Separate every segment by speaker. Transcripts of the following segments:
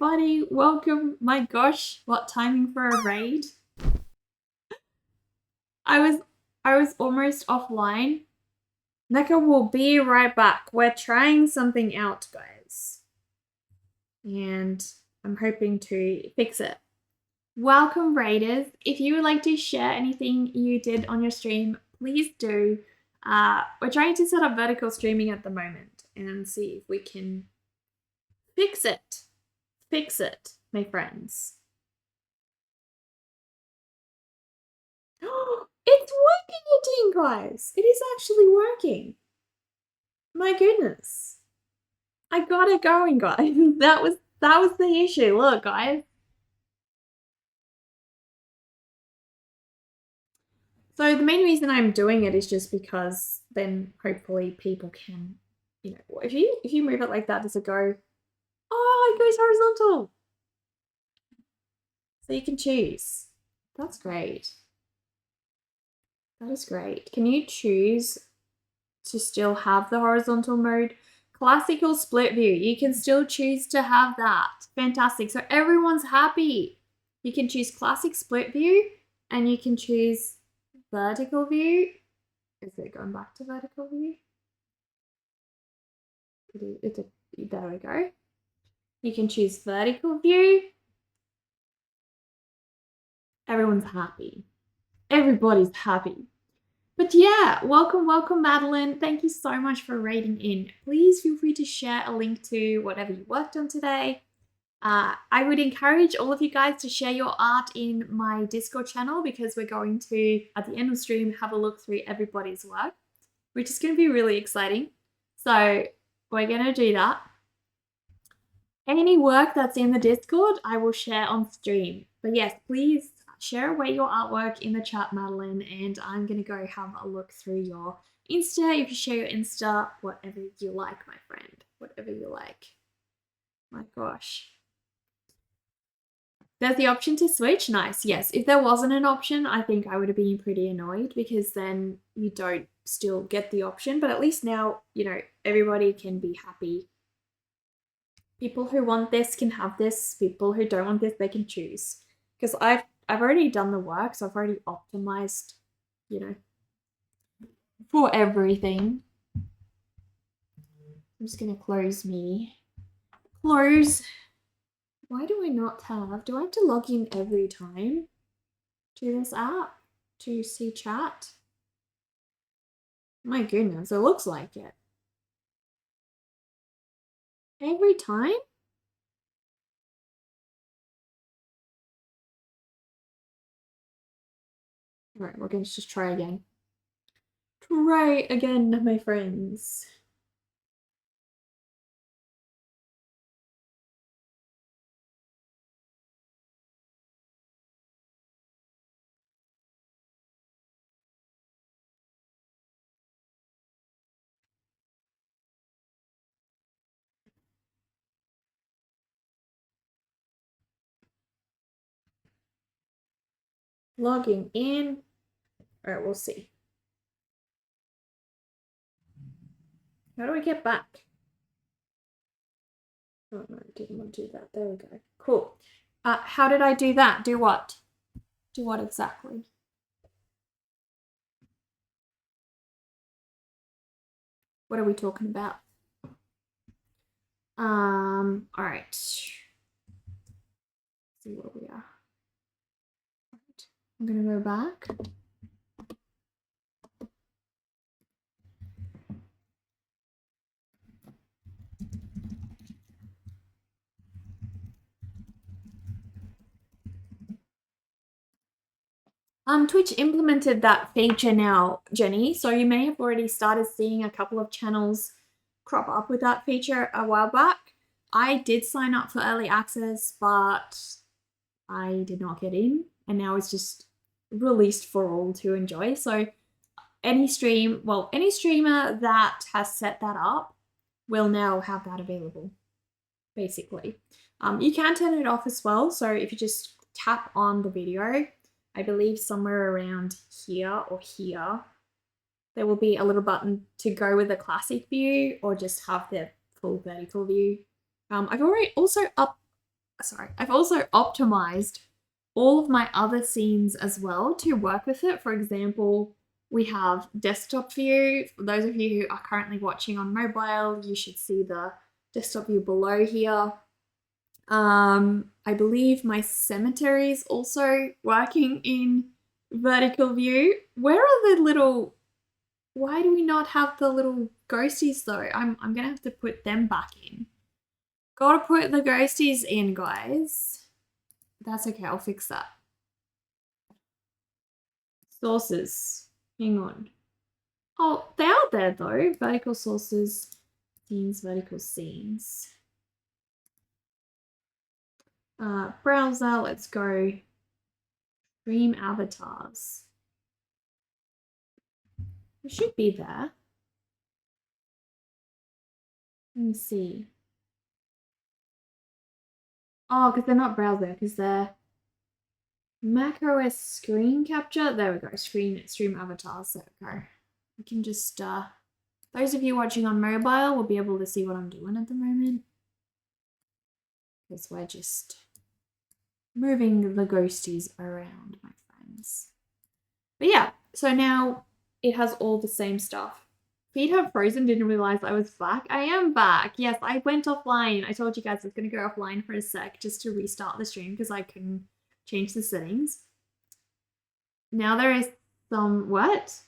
Speaker 1: everybody. Welcome. My gosh, what timing for a raid. I was almost offline. Neko will be right back. We're trying something out, guys. And I'm hoping to fix it. Welcome, raiders. If you would like to share anything you did on your stream, please do. We're trying to set up vertical streaming at the moment and see if we can fix it. Fix it, my friends. It's working again, guys. It is actually working. My goodness. I got it going, guys. That was the issue. Look, guys. So the main reason I'm doing it is just because then hopefully people can, you know, if you move it like that, does it go? Oh, it goes horizontal. So you can choose. That's great. That is great. Can you choose to still have the horizontal mode? Classical split view. You can still choose to have that. Fantastic. So everyone's happy. You can choose classic split view and you can choose vertical view. Is it going back to vertical view? There we go. You can choose vertical view. Everyone's happy. Everybody's happy. But yeah, welcome, Madeline. Thank you so much for raiding in. Please feel free to share a link to whatever you worked on today. I would encourage all of you guys to share your art in my Discord channel because we're going to, at the end of stream, have a look through everybody's work, which is going to be really exciting. So we're going to do that. Any work that's in the Discord, I will share on stream. But yes, please share away your artwork in the chat, Madeline, and I'm going to go have a look through your Insta. If you share your Insta, whatever you like, my friend. Whatever you like. My gosh. There's the option to switch. Nice. Yes. If there wasn't an option, I think I would have been pretty annoyed because then you don't still get the option. But at least now, you know, everybody can be happy. People who want this can have this. People who don't want this, they can choose. Because I've already done the work, so I've already optimized, you know, for everything. I'm just gonna close me. Close. Why do I not have? Do I have to log in every time to this app to see chat? My goodness, it looks like it. Every time? All right, we're going to just try again. Try again, my friends. Logging in. All right, we'll see. How do I get back? Oh, no, I didn't want to do that. There we go. Cool. How did I do that? Do what? Do what exactly? What are we talking about? All right. Let's see where we are. Right. I'm gonna go back. Twitch implemented that feature now, Jenny, so you may have already started seeing a couple of channels crop up with that feature a while back. I did sign up for early access, but I did not get in, and now it's just released for all to enjoy. So any streamer that has set that up will now have that available, basically. You can turn it off as well, so if you just tap on the video, I believe somewhere around here or here, there will be a little button to go with the classic view or just have the full vertical view. I've already also I've also optimized all of my other scenes as well to work with it. For example, we have desktop view. For those of you who are currently watching on mobile, you should see the desktop view below here. I believe my cemetery is also working in vertical view. Where are the little, why do we not have the little ghosties though? I'm gonna have to put them back in. Gotta put the ghosties in, guys. That's okay, I'll fix that. Sources. Hang on. Oh, they are there though. Vertical sources, scenes, vertical scenes. Browser, let's go. Stream avatars. It should be there. Let me see. Oh, because they're not browser, because they're macOS screen capture. There we go. Stream avatars. There we go. We can just those of you watching on mobile will be able to see what I'm doing at the moment. Because we're just moving the ghosties around, my friends. But yeah, so now it has all the same stuff. Feet have frozen, didn't realize I was back. I am back. Yes, I went offline. I told you guys I was going to go offline for a sec just to restart the stream because I couldn't change the settings. Now there is somewhat,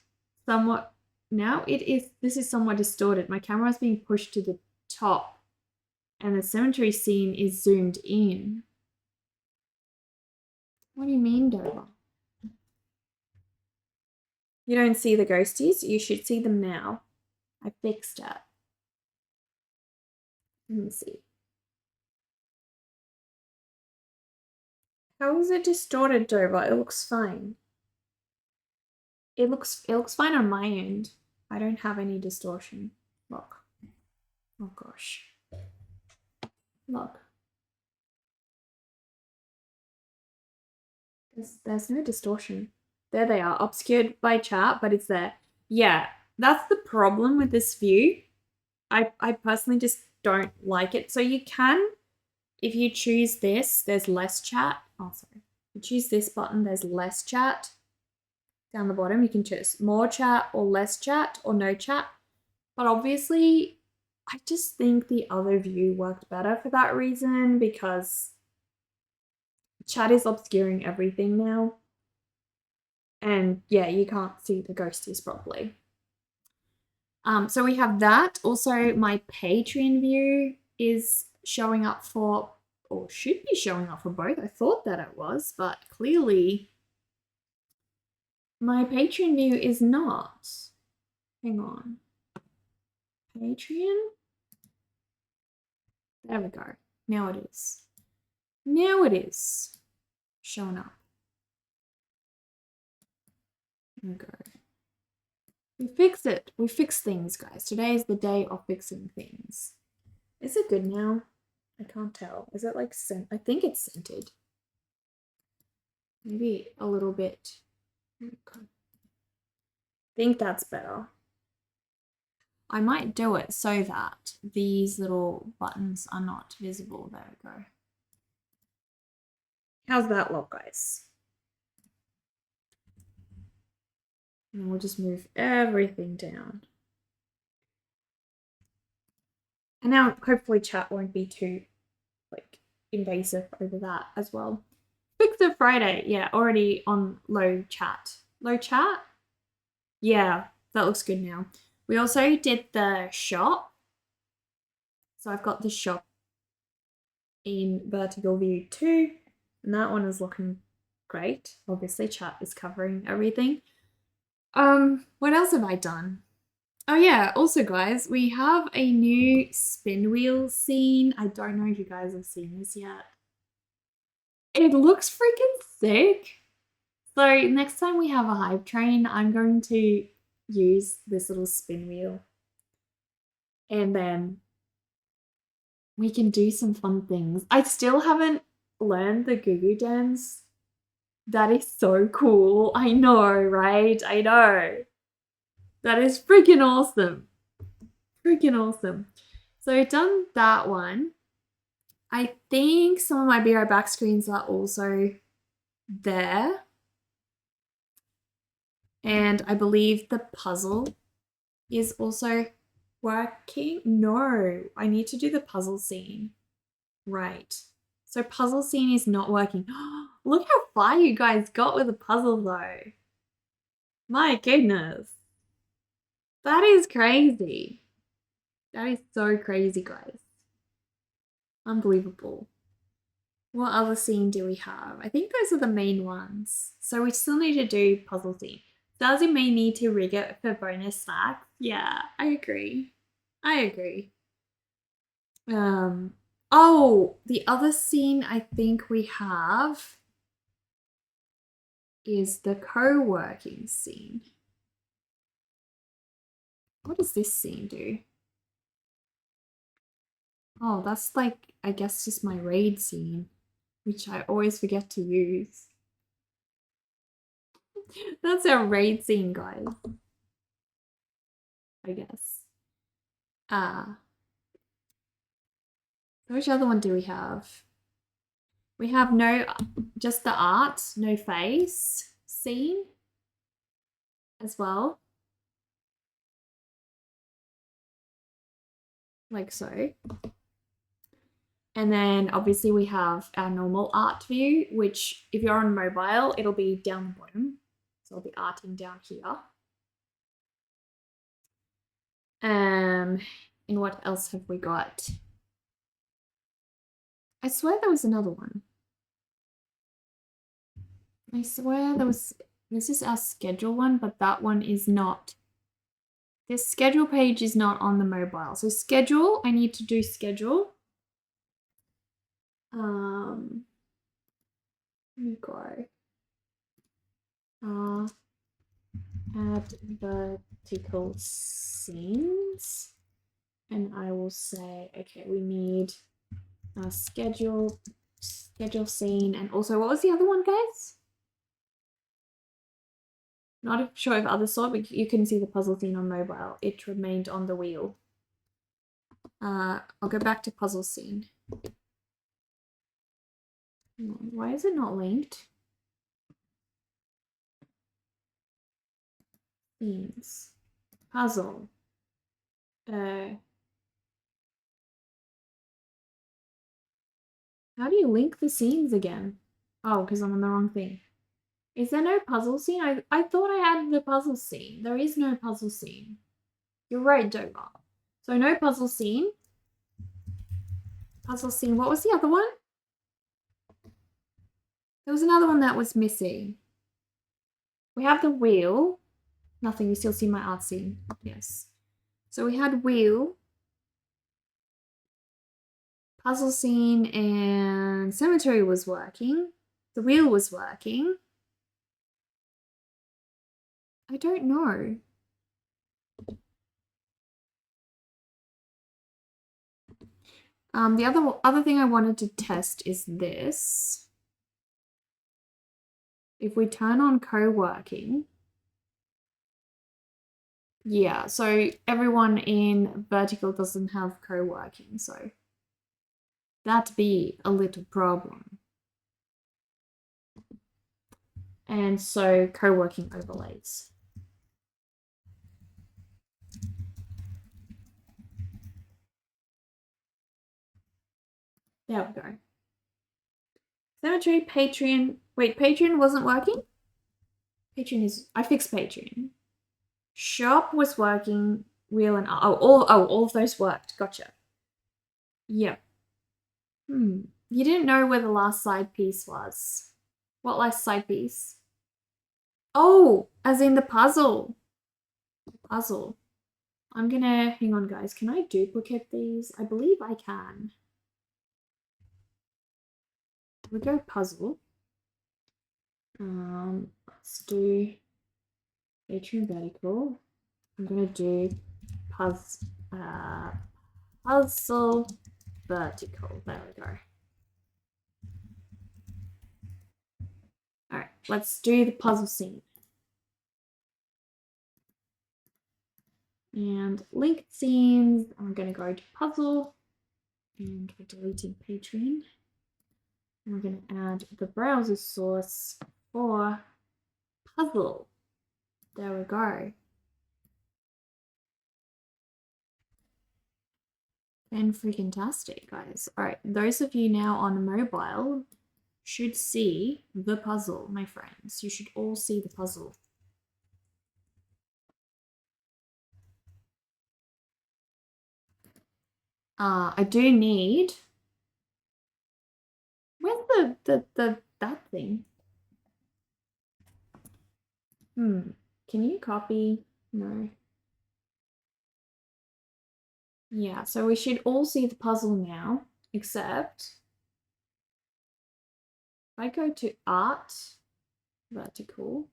Speaker 1: now this is somewhat distorted. My camera is being pushed to the top and the cemetery scene is zoomed in. What do you mean, Dover? You don't see the ghosties? You should see them now. I fixed it. Let me see. How is it distorted, Dover? It looks fine. It looks fine on my end. I don't have any distortion. Look. Oh gosh. Look. There's no distortion. There they are, obscured by chat, but it's there. Yeah, that's the problem with this view. I personally just don't like it. So you can, if you choose this, there's less chat. Oh, sorry. If you choose this button, there's less chat. Down the bottom, you can choose more chat or less chat or no chat. But obviously, I just think the other view worked better for that reason because chat is obscuring everything now. And yeah, you can't see the ghosties properly. So we have that. Also, my Patreon view is showing up for, or should be showing up for both. I thought that it was, but clearly my Patreon view is not. Hang on. Patreon? There we go. Now it is. Now it is showing up. There we go. We fix it. We fix things, guys. Today is the day of fixing things. Is it good now? I can't tell. Is it like scent? I think it's scented. Maybe a little bit. Okay. I think that's better. I might do it so that these little buttons are not visible. There we go. How's that look, guys? And we'll just move everything down. And now hopefully chat won't be too like invasive over that as well. Fix it Friday. Yeah, already on low chat. Low chat? Yeah, that looks good now. We also did the shop. So I've got the shop in vertical view too. And that one is looking great. Obviously chat is covering everything. What else have I done? Oh yeah, also guys, we have a new spin wheel scene. I don't know if you guys have seen this yet. It looks freaking sick. So next time we have a hype train, I'm going to use this little spin wheel. And then we can do some fun things. I still haven't learned the Goo Goo dance. That is so cool. I know, right? I know. That is freaking awesome. Freaking awesome. So we've done that one. I think some of my Be Right Back screens are also there. And I believe the puzzle is also working. No, I need to do the puzzle scene. Right. So puzzle scene is not working. Look how far you guys got with the puzzle though. My goodness. That is crazy. That is so crazy, guys. Unbelievable. What other scene do we have? I think those are the main ones. So we still need to do puzzle scene. Does it may need to rig it for bonus stacks? Yeah, I agree. I agree. Oh, the other scene I think we have is the co-working scene. What does this scene do? Oh, that's like, I guess just my raid scene, which I always forget to use. That's our raid scene, guys. I guess. Which other one do we have? We have just the art, no face scene as well. Like so. And then obviously we have our normal art view, which if you're on mobile, it'll be down the bottom. So I'll be arting down here. And what else have we got? I swear there was another one. I swear this is our schedule one, but that one is not. This schedule page is not on the mobile. So schedule, I need to do schedule. Let me go. Add vertical scenes. And I will say, okay, we need a schedule scene. And also, what was the other one, guys? Not sure if others saw it, but you can see the puzzle scene on mobile. It remained on the wheel. I'll go back to puzzle scene. Why is it not linked? Scenes. Puzzle. How do you link the scenes again? Oh, because I'm on the wrong thing. Is there no puzzle scene? I thought I had the puzzle scene. There is no puzzle scene. You're right, Dover. So no puzzle scene. Puzzle scene. What was the other one? There was another one that was missing. We have the wheel. Nothing. You still see my art scene. Yes. So we had wheel, puzzle scene, and cemetery was working. The wheel was working. I don't know. The other thing I wanted to test is this. If we turn on co-working, yeah, so everyone in vertical doesn't have co-working, so that'd be a little problem. And so co-working overlays. There we go. Cemetery, Patreon. Wait, Patreon wasn't working? Patreon is, I fixed Patreon. Shop was working, wheel and all of those worked. Gotcha. Yep. You didn't know where the last side piece was. What last side piece? Oh, as in the puzzle. Puzzle. I'm gonna, hang on guys, can I duplicate these? I believe I can. We go puzzle. Let's do Patreon vertical. I'm gonna do puzzle vertical. There we go. All right, let's do the puzzle scene. And linked scenes, I'm gonna go to puzzle. And we're deleting Patreon. And we're going to add the browser source for puzzle. There we go. And freaking tastic, guys. All right, those of you now on mobile should see the puzzle, my friends. You should all see the puzzle. I do need. Where's that thing? Can you copy? No. Yeah, so we should all see the puzzle now, except if I go to art, vertical.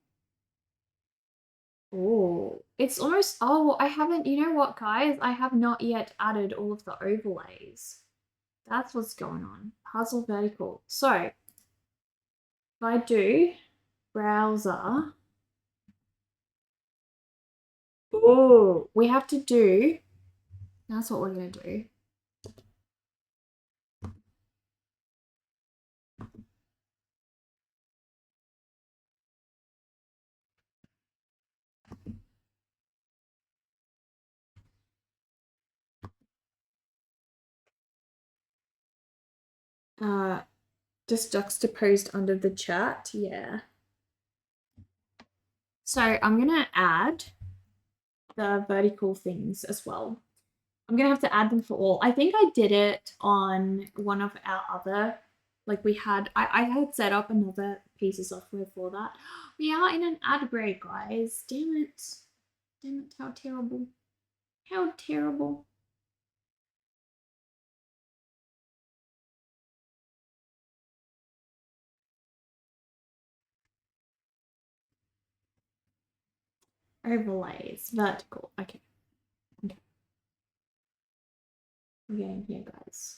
Speaker 1: Oh, it's almost, oh, I haven't, you know what, guys? I have not yet added all of the overlays. That's what's going on. Puzzle vertical. So, if I do browser, oh, we have to do, that's what we're going to do. Just juxtaposed under the chat, yeah. So I'm gonna add the vertical things as well. I'm gonna have to add them for all. I think I did it on one of our other, like we had, I had set up another piece of software for that. We are in an ad break, guys. Damn it. Damn it, how terrible. How terrible. Overlays, vertical, okay. Okay. We're getting here, guys.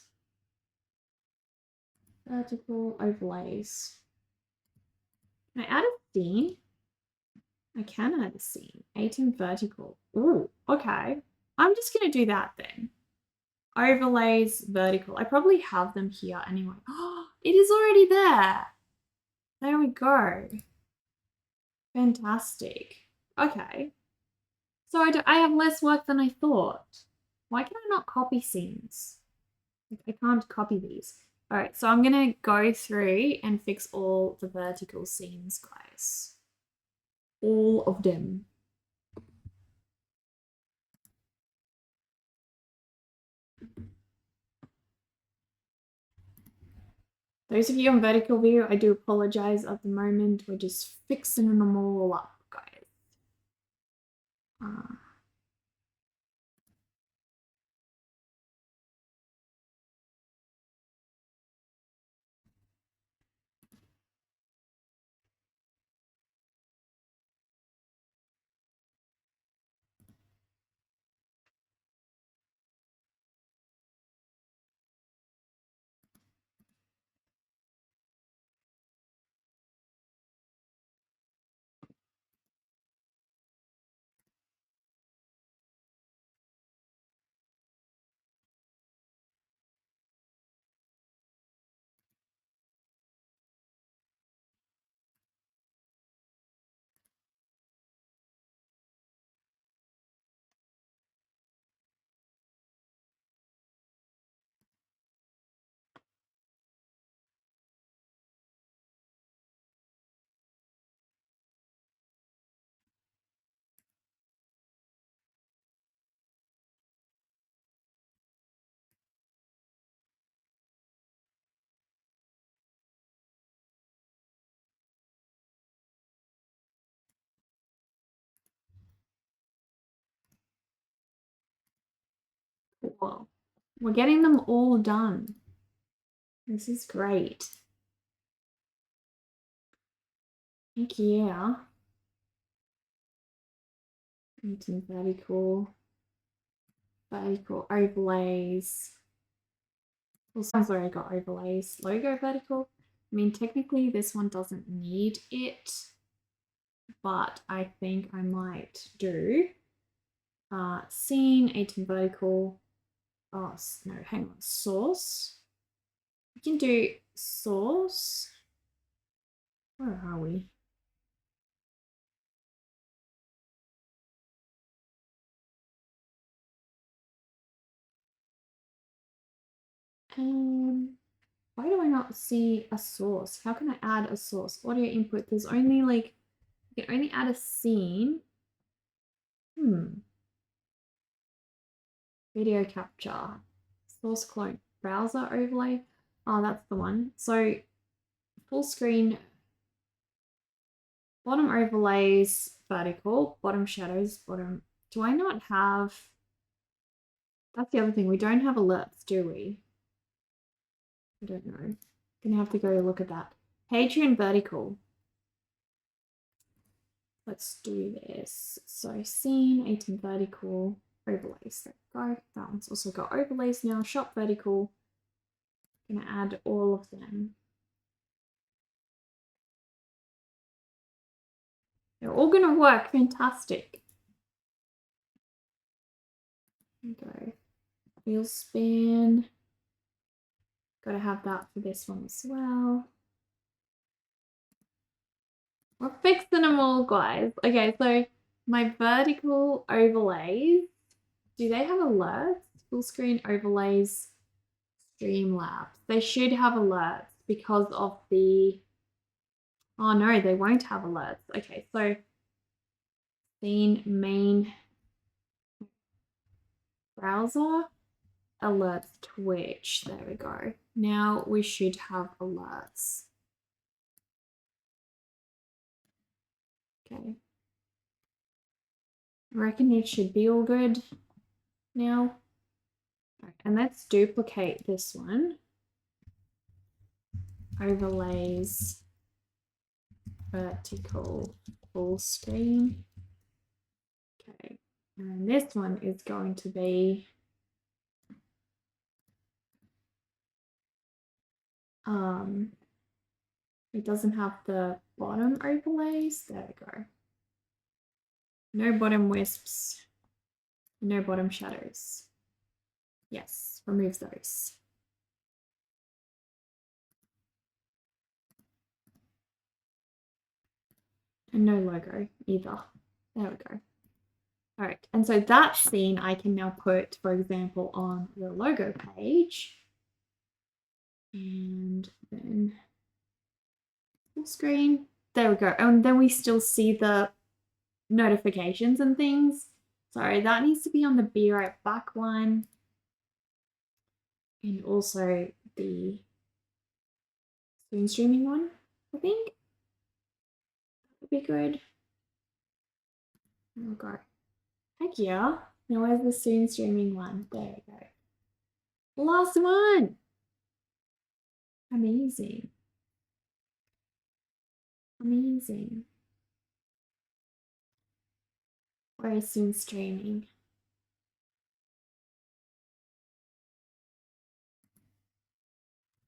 Speaker 1: Vertical overlays. Can I add a scene? I can add a scene. 18 vertical. Ooh, okay. I'm just going to do that then. Overlays, vertical. I probably have them here anyway. Oh, it is already there. There we go. Fantastic. Okay. So I have less work than I thought. Why can I not copy scenes? I can't copy these. All right, so I'm going to go through and fix all the vertical scenes, guys. All of them. Those of you on vertical view, I do apologize at the moment. We're just fixing them all up, guys. Cool. We're getting them all done. This is great. Heck yeah. Very cool. Very cool. Overlays. Well, sounds already got overlays. Logo vertical. I mean, technically this one doesn't need it, but I think I might do. Scene, 18 vertical, Oh, no, hang on. Source. We can do source. Where are we? Why do I not see a source? How can I add a source? Audio input. There's only like, you can only add a scene. Video capture. Source clone. Browser overlay. Oh, that's the one. So full screen, bottom overlays, vertical, bottom shadows, bottom. Do I not have? That's the other thing. We don't have alerts, do we? I don't know. Gonna have to go look at that. Patreon vertical. Let's do this. So scene, 18 vertical, overlays. There we go. That one's also got overlays now. Shop vertical. Gonna add all of them. They're all gonna work. Fantastic. There we go. Wheel span. Gotta have that for this one as well. We're fixing them all, guys. Okay, so my vertical overlays, do they have alerts? Full screen overlays, Streamlabs. They should have alerts because of the, oh no, they won't have alerts. Okay, so scene main browser, alerts Twitch. There we go. Now we should have alerts. Okay. I reckon it should be all good now. Right, and let's duplicate this one. Overlays, vertical, full screen. Okay, and this one is going to be it doesn't have the bottom overlays. There we go. No bottom wisps, no bottom shadows. Yes, remove those. And no logo either. There we go. All right, and so that scene I can now put, for example, on the logo page. And then full screen. There we go. And then we still see the notifications and things. Sorry, that needs to be on the Be Right Back one. And also the screen streaming one, I think. That would be good. There we go. Heck yeah. Now where's the screen streaming one? There we go. The last one. Amazing. Amazing. Where is soon streaming?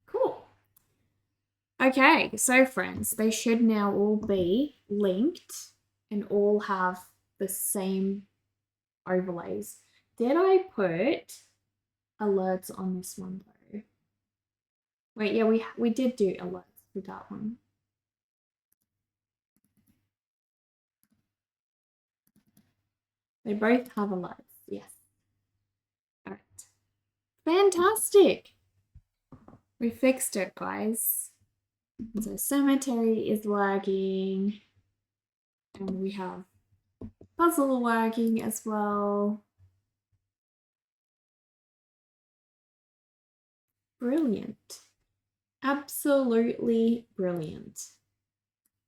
Speaker 1: Cool. Okay, so friends, they should now all be linked and all have the same overlays. Did I put alerts on this one though? Wait, yeah, we did do alerts with that one. They both have alerts, yes. All right. Fantastic. We fixed it, guys. So cemetery is working. And we have puzzle working as well. Brilliant. Absolutely brilliant.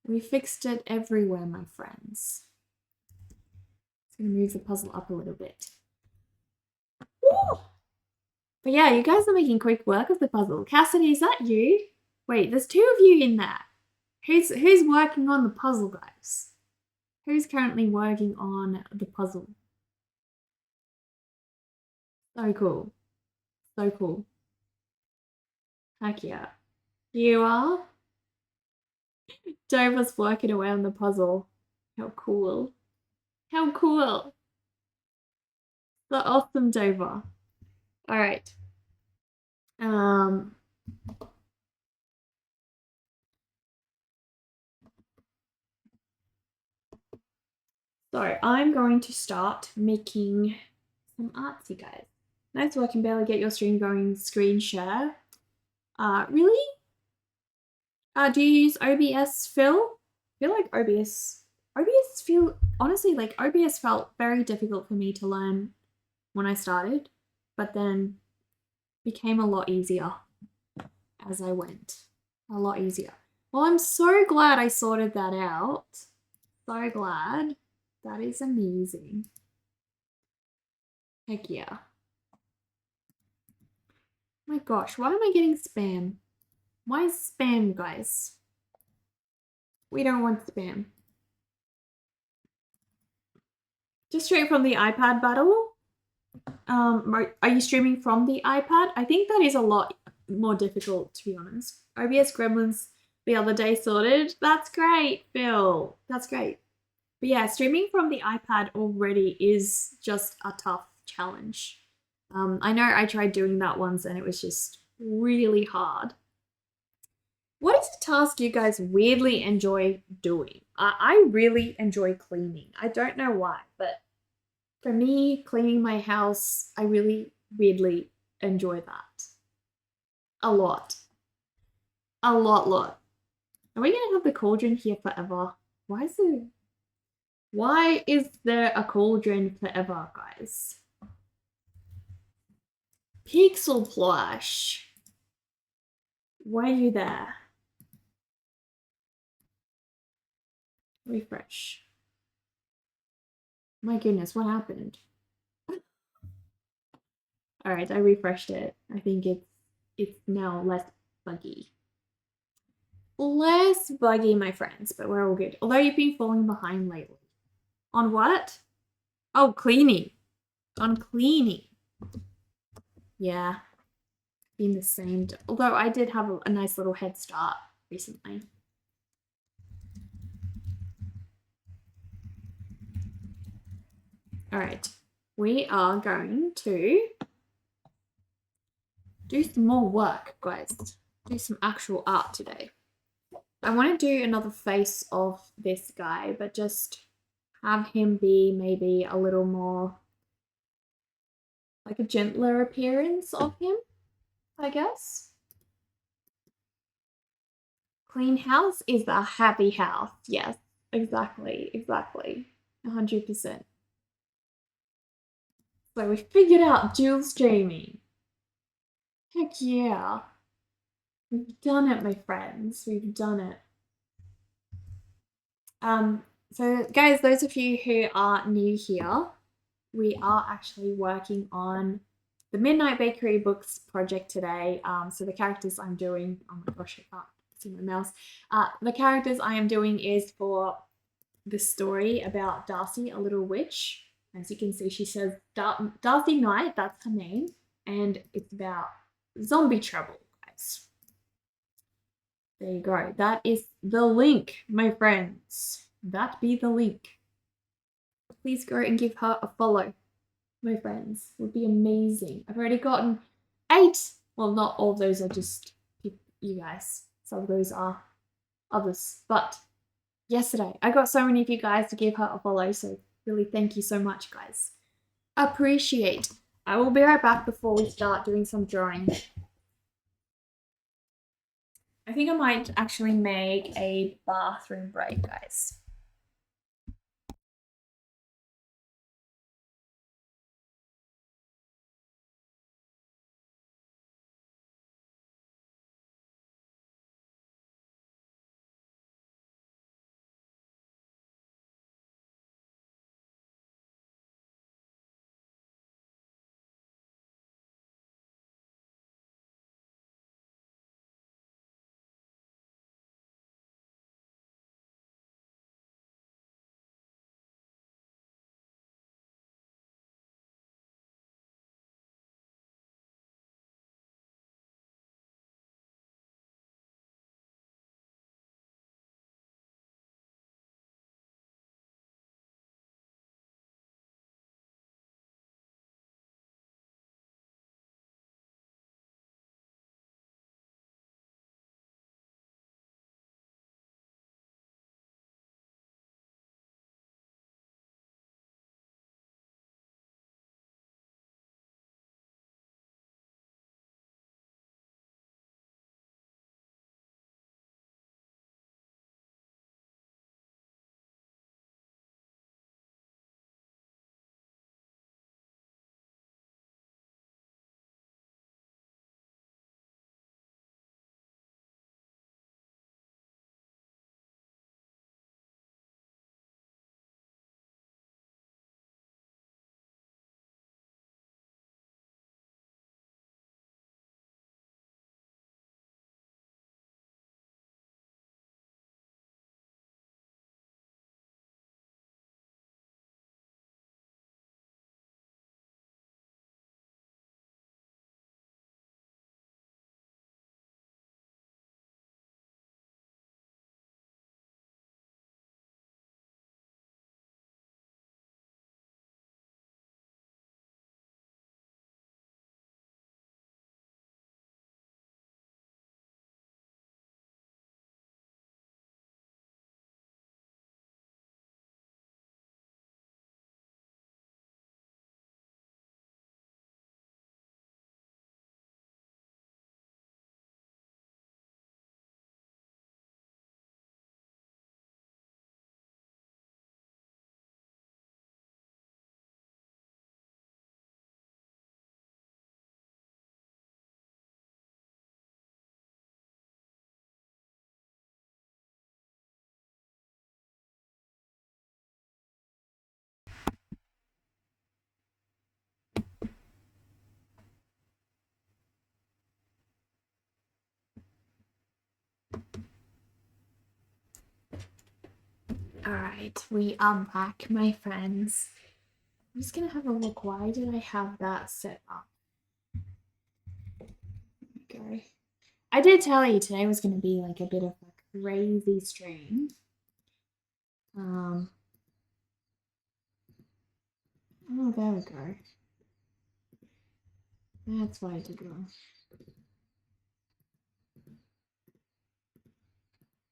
Speaker 1: We fixed it everywhere, my friends. Just gonna move the puzzle up a little bit. Woo! But yeah, you guys are making quick work of the puzzle. Cassidy, is that you? Wait, there's two of you in there. Who's working on the puzzle, guys? Who's currently working on the puzzle? So cool. So cool. Heck yeah. You are? Dover's working away on the puzzle. How cool. How cool. So awesome, Dover. All right. Um, so I'm going to start making some arts, you guys. Nice work, can barely get your stream going. Screen share. Really? Do you use OBS, Phil? I feel like OBS feel honestly like OBS felt very difficult for me to learn when I started, but then became a lot easier as I went. A lot easier. Well, I'm so glad I sorted that out. So glad. That is amazing. Heck yeah. My gosh, why am I getting spam? Why is spam, guys? We don't want spam. Just straight from the iPad battle. Are you streaming from the iPad? I think that is a lot more difficult, to be honest. OBS Gremlins the other day sorted. That's great, Phil. That's great. But yeah, streaming from the iPad already is just a tough challenge. I know I tried doing that once and it was just really hard. What is a task you guys weirdly enjoy doing? I really enjoy cleaning. I don't know why, but for me, cleaning my house, I really weirdly enjoy that. A lot. A lot. Are we gonna have the cauldron here forever? Why is there a cauldron forever, guys? Pixel plush. Why are you there? Refresh. My goodness, what happened? All right, I refreshed it. I think it's now less buggy. Less buggy, my friends, but we're all good. Although you've been falling behind lately. On what? Oh, cleaning. On cleaning. Yeah, been the same. Although I did have a nice little head start recently. All right, we are going to do some more work, guys. Do some actual art today. I want to do another face of this guy, but just have him be maybe a little more like a gentler appearance of him, I guess. Clean house is a happy house. Yes, exactly. 100%. So we figured out dual streaming. Heck yeah. We've done it, my friends. We've done it. So guys, those of you who are new here, we are actually working on the Midnight Bakery Books project today. So the characters I'm doing, oh my gosh, I can't see my mouse. The characters I am doing is for the story about Darcy, a little witch. As you can see, she says Darcy Knight, that's her name, and it's about zombie trouble, guys. There you go. That is the link, my friends. That be the link. Please go and give her a follow, my friends. It would be amazing. I've already gotten 8. Well, not all of those are just you guys. Some of those are others. But yesterday, I got so many of you guys to give her a follow. So really thank you so much, guys. Appreciate. I will be right back before we start doing some drawing. I think I might actually make a bathroom break, guys. Alright, we are back, my friends. I'm just gonna have a look. Why did I have that set up? There we go. I did tell you today was gonna be like a bit of a crazy stream. Oh, there we go. That's why I did wrong.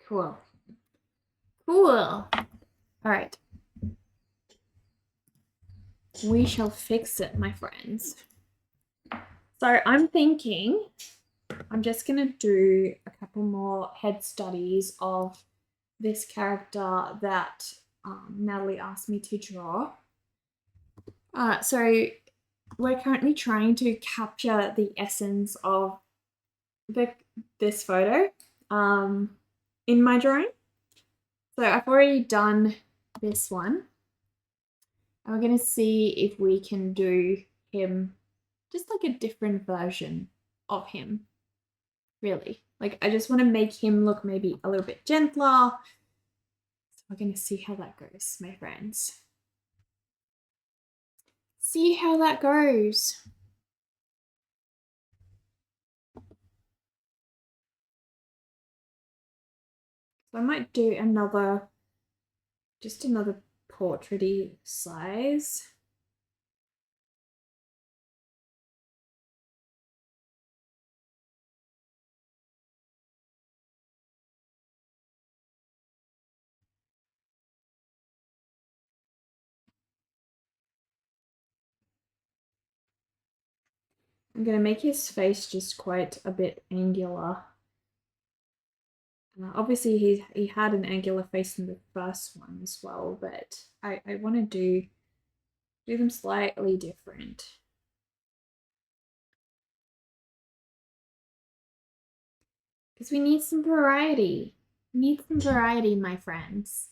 Speaker 1: Cool. Cool. Alright. We shall fix it, my friends. So I'm thinking I'm just going to do a couple more head studies of this character that Natalie asked me to draw. So we're currently trying to capture the essence of this photo in my drawing. So I've already done this one. And we're going to see if we can do him just like a different version of him, really. Like, I just want to make him look maybe a little bit gentler. So we're going to see how that goes, my friends. See how that goes. So I might do just another portrait-y size. I'm going to make his face just quite a bit angular. Obviously, he had an angular face in the first one as well, but I want to do them slightly different. Because we need some variety. We need some variety, my friends.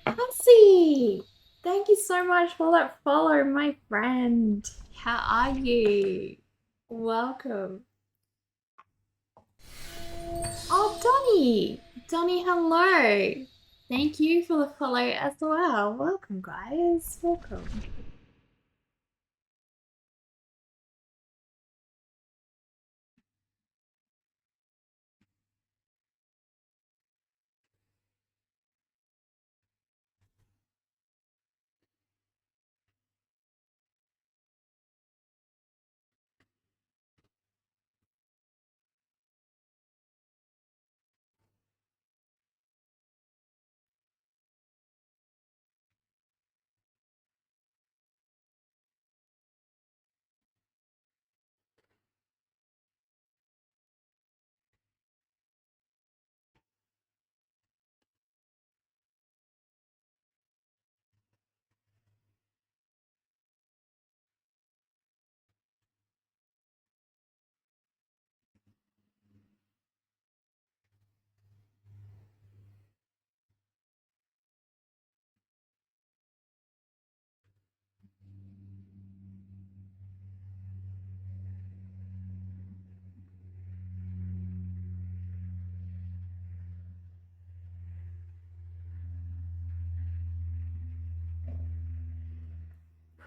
Speaker 1: Elsie! Thank you so much for that follow, my friend. How are you? Welcome. Oh, Donnie. Donnie, hello. Thank you for the follow as well. Welcome, guys. Welcome.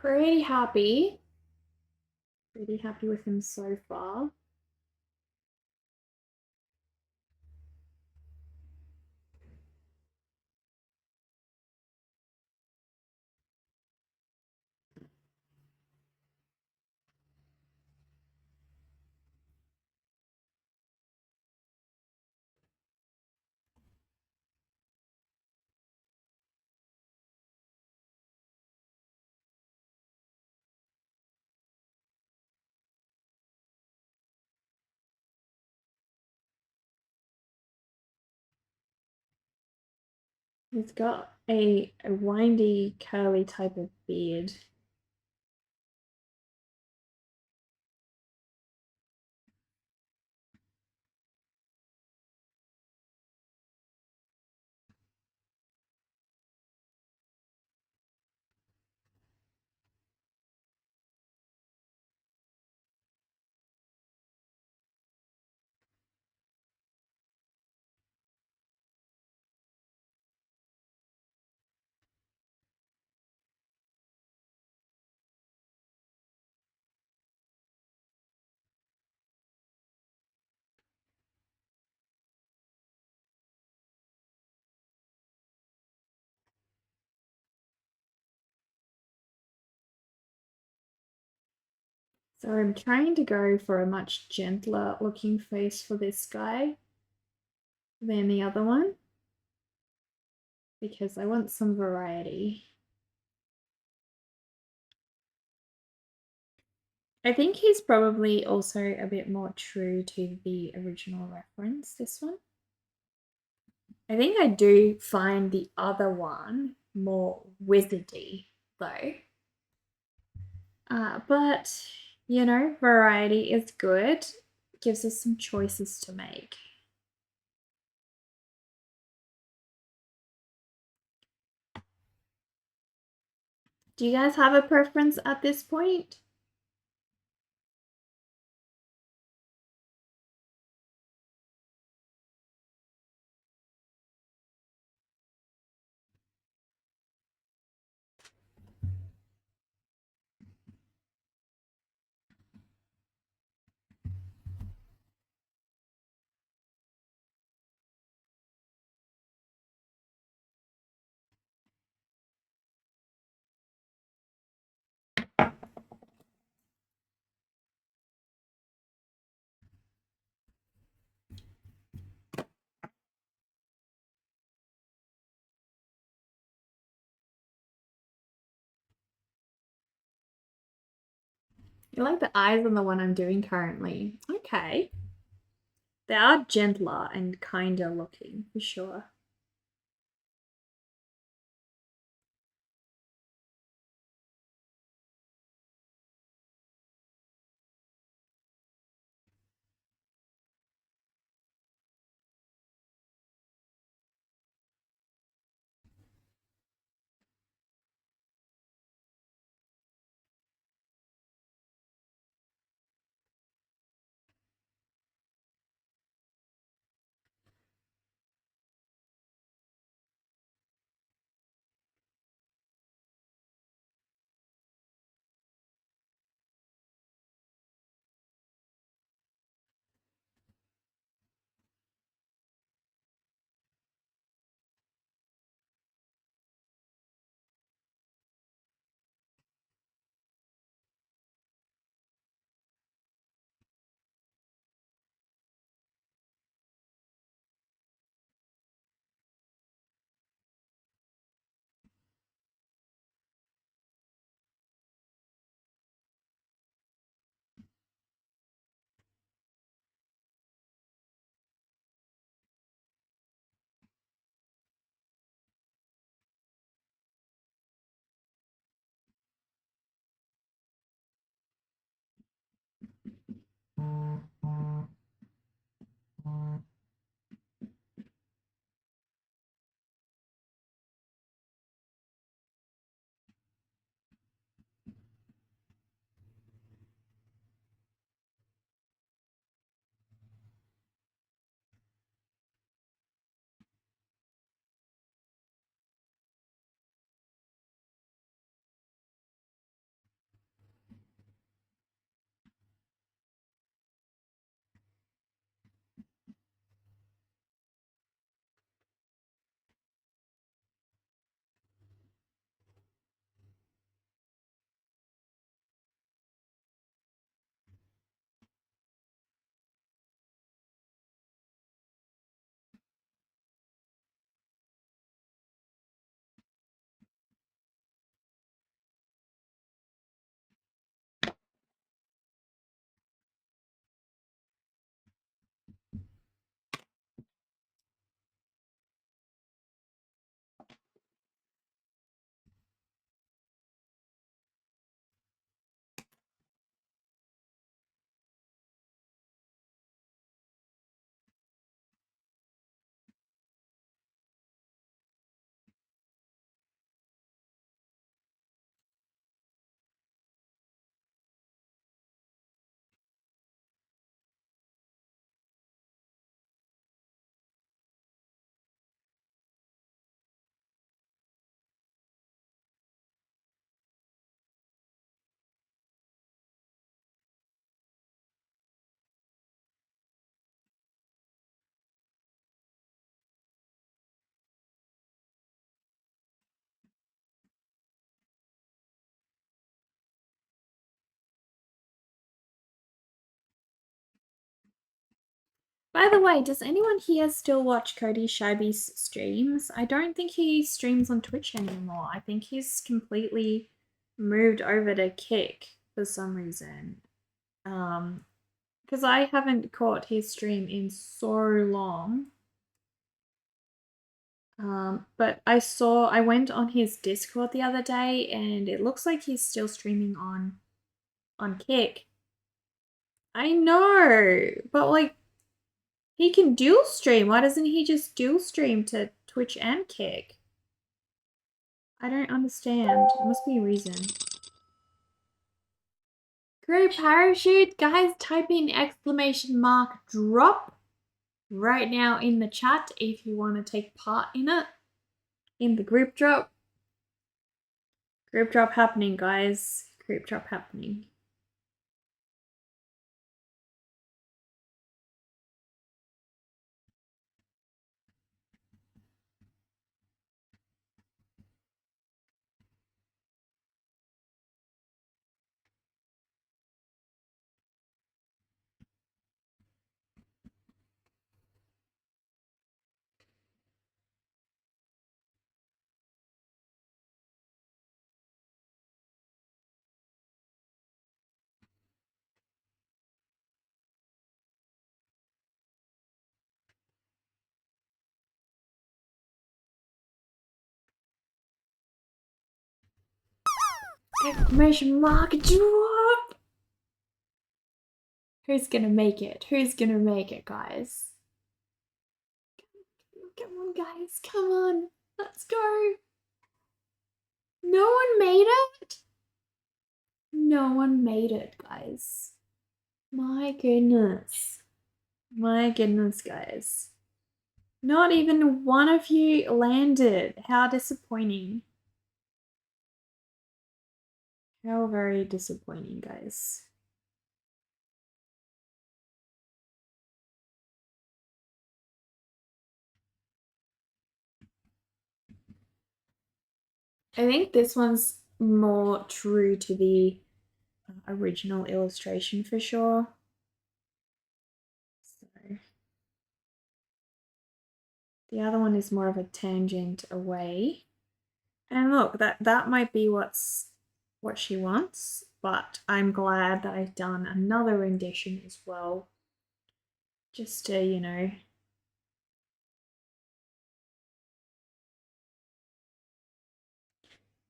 Speaker 1: Pretty happy. Pretty happy with him so far. He's got a windy, curly type of beard. So I'm trying to go for a much gentler looking face for this guy than the other one because I want some variety. I think he's probably also a bit more true to the original reference, this one. I think I do find the other one more wizardy, though. But, you know, variety is good. Gives us some choices to make. Do you guys have a preference at this point? You like the eyes on the one I'm doing currently. Okay. They are gentler and kinder looking, for sure. By the way, does anyone here still watch Cody Shyby's streams? I don't think he streams on Twitch anymore. I think he's completely moved over to Kick for some reason. Because I haven't caught his stream in so long. But I went on his Discord the other day and it looks like he's still streaming on Kick. I know, but like he can dual stream. Why doesn't he just dual stream to Twitch and Kick? I don't understand. There must be a reason. Great parachute. Guys, type in !drop right now in the chat if you want to take part in it. In the group drop. Group drop happening, guys. Group drop happening. !drop! Who's gonna make it? Who's gonna make it, guys? Come on, guys. Come on. Let's go. No one made it? No one made it, guys. My goodness. My goodness, guys. Not even one of you landed. How disappointing. How very disappointing, guys. I think this one's more true to the original illustration for sure. So the other one is more of a tangent away. And look, that might be what she wants, but I'm glad that I've done another rendition as well. Just to, you know,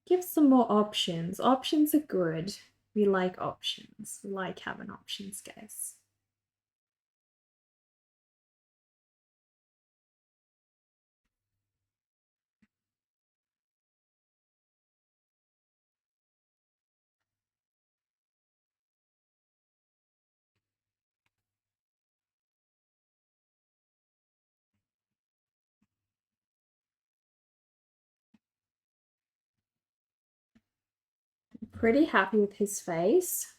Speaker 1: give some more options. Options are good. We like options. We like having options, guys. pretty happy with his face.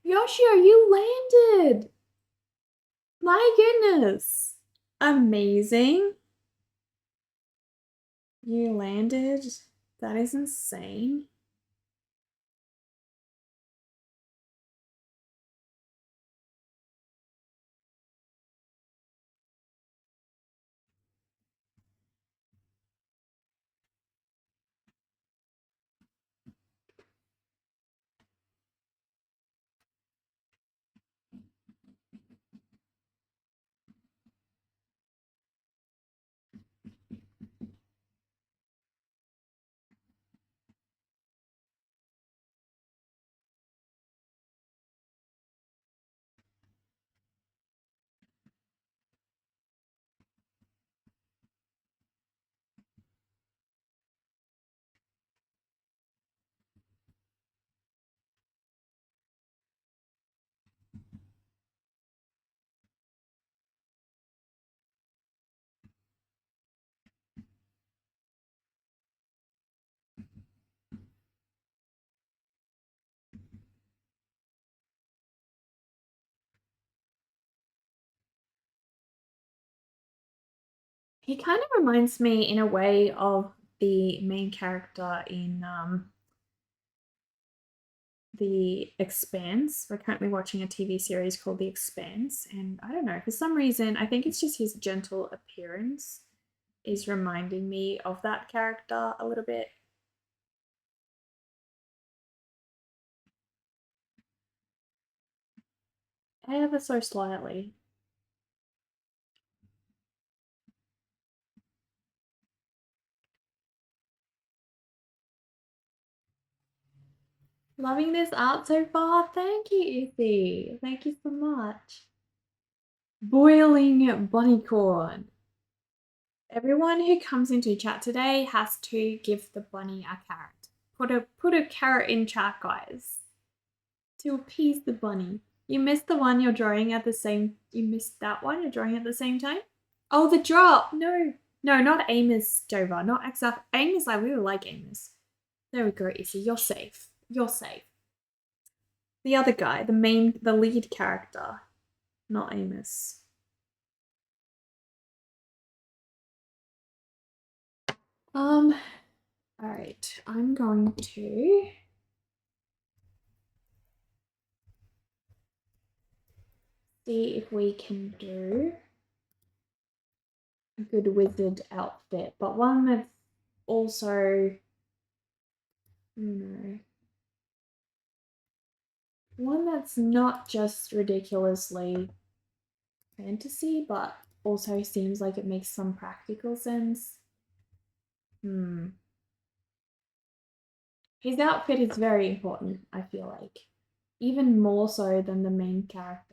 Speaker 1: Yoshio, you landed! My goodness! Amazing. You landed. That is insane. He kind of reminds me in a way of the main character in The Expanse. We're currently watching a TV series called The Expanse, and I don't know, for some reason, I think it's just his gentle appearance is reminding me of that character a little bit. Ever so slightly. Loving this art so far. Thank you, Izzy. Thank you so much. Boiling bunny corn. Everyone who comes into chat today has to give the bunny a carrot. Put a carrot in chat, guys, to appease the bunny. You missed the one you're drawing at the same. You missed that one you're drawing at the same time. Oh, the drop. No, no, not Amos Dover. Not exact. Amos. I really like Amos. There we go, Izzy. You're safe. You're safe. The other guy, the lead character, not Amos. All right, I'm going to see if we can do a good wizard outfit, but one that's also, one that's not just ridiculously fantasy, but also seems like it makes some practical sense. His outfit is very important, I feel like. Even more so than the main character.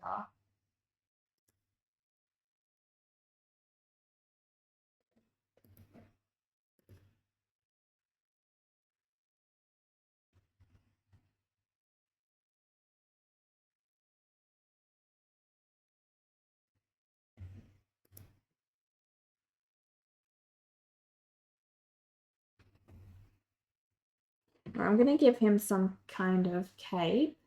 Speaker 1: I'm going to give him some kind of cape.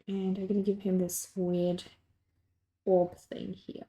Speaker 1: And I'm going to give him this weird orb thing here.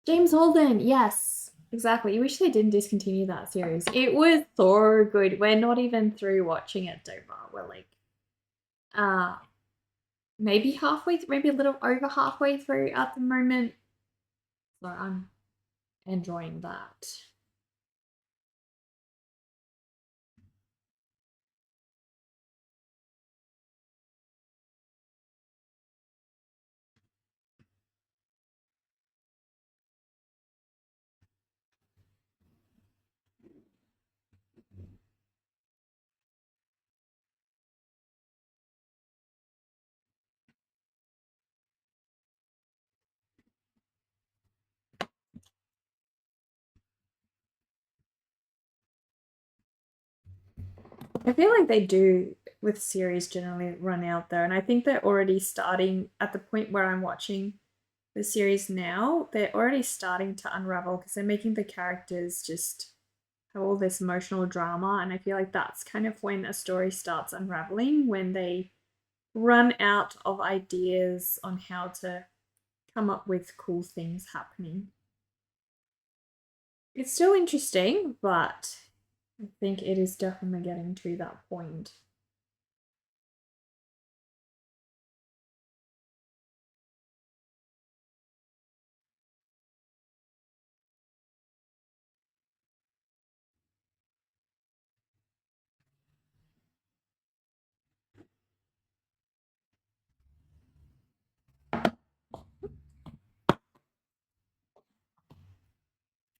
Speaker 1: James Holden, yes, exactly. You wish they didn't discontinue that series. It was so good. We're not even through watching it, Dover. We're like, uh, maybe halfway, maybe a little over halfway through at the moment. So I'm enjoying that. I feel like they do with series generally run out there, and I think they're already starting at the point where I'm watching the series now. They're already starting to unravel because they're making the characters just have all this emotional drama, and I feel like that's kind of when a story starts unraveling, when they run out of ideas on how to come up with cool things happening. It's still interesting, but I think it is definitely getting to that point.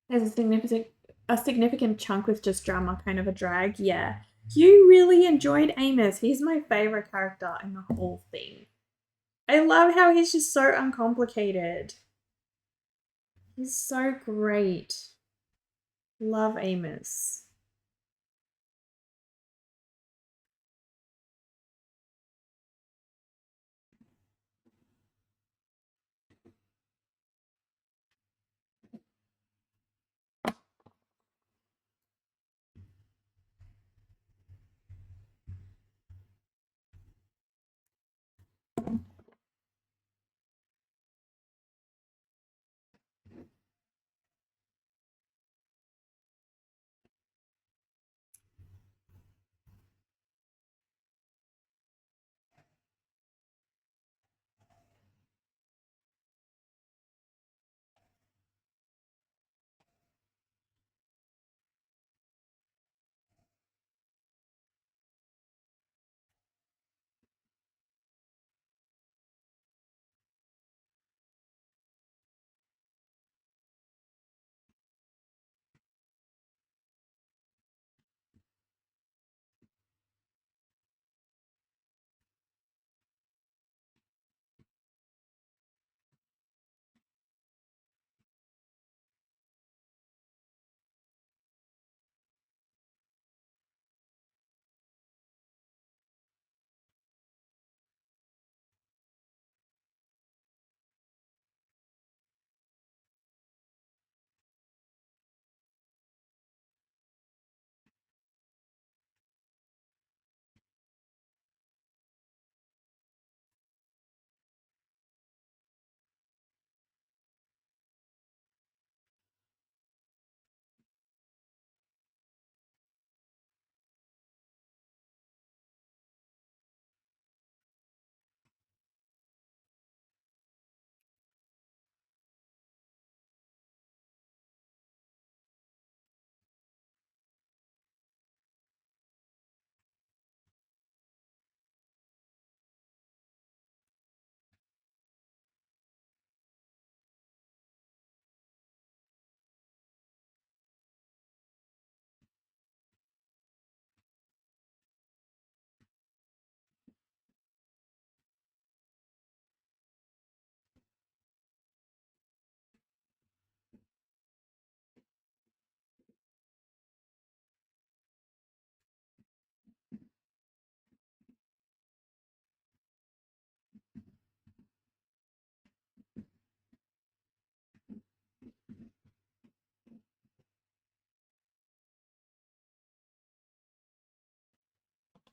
Speaker 1: There's a significant chunk with just drama, kind of a drag. Yeah. You really enjoyed Amos. He's my favorite character in the whole thing. I love how he's just so uncomplicated. He's so great. Love Amos.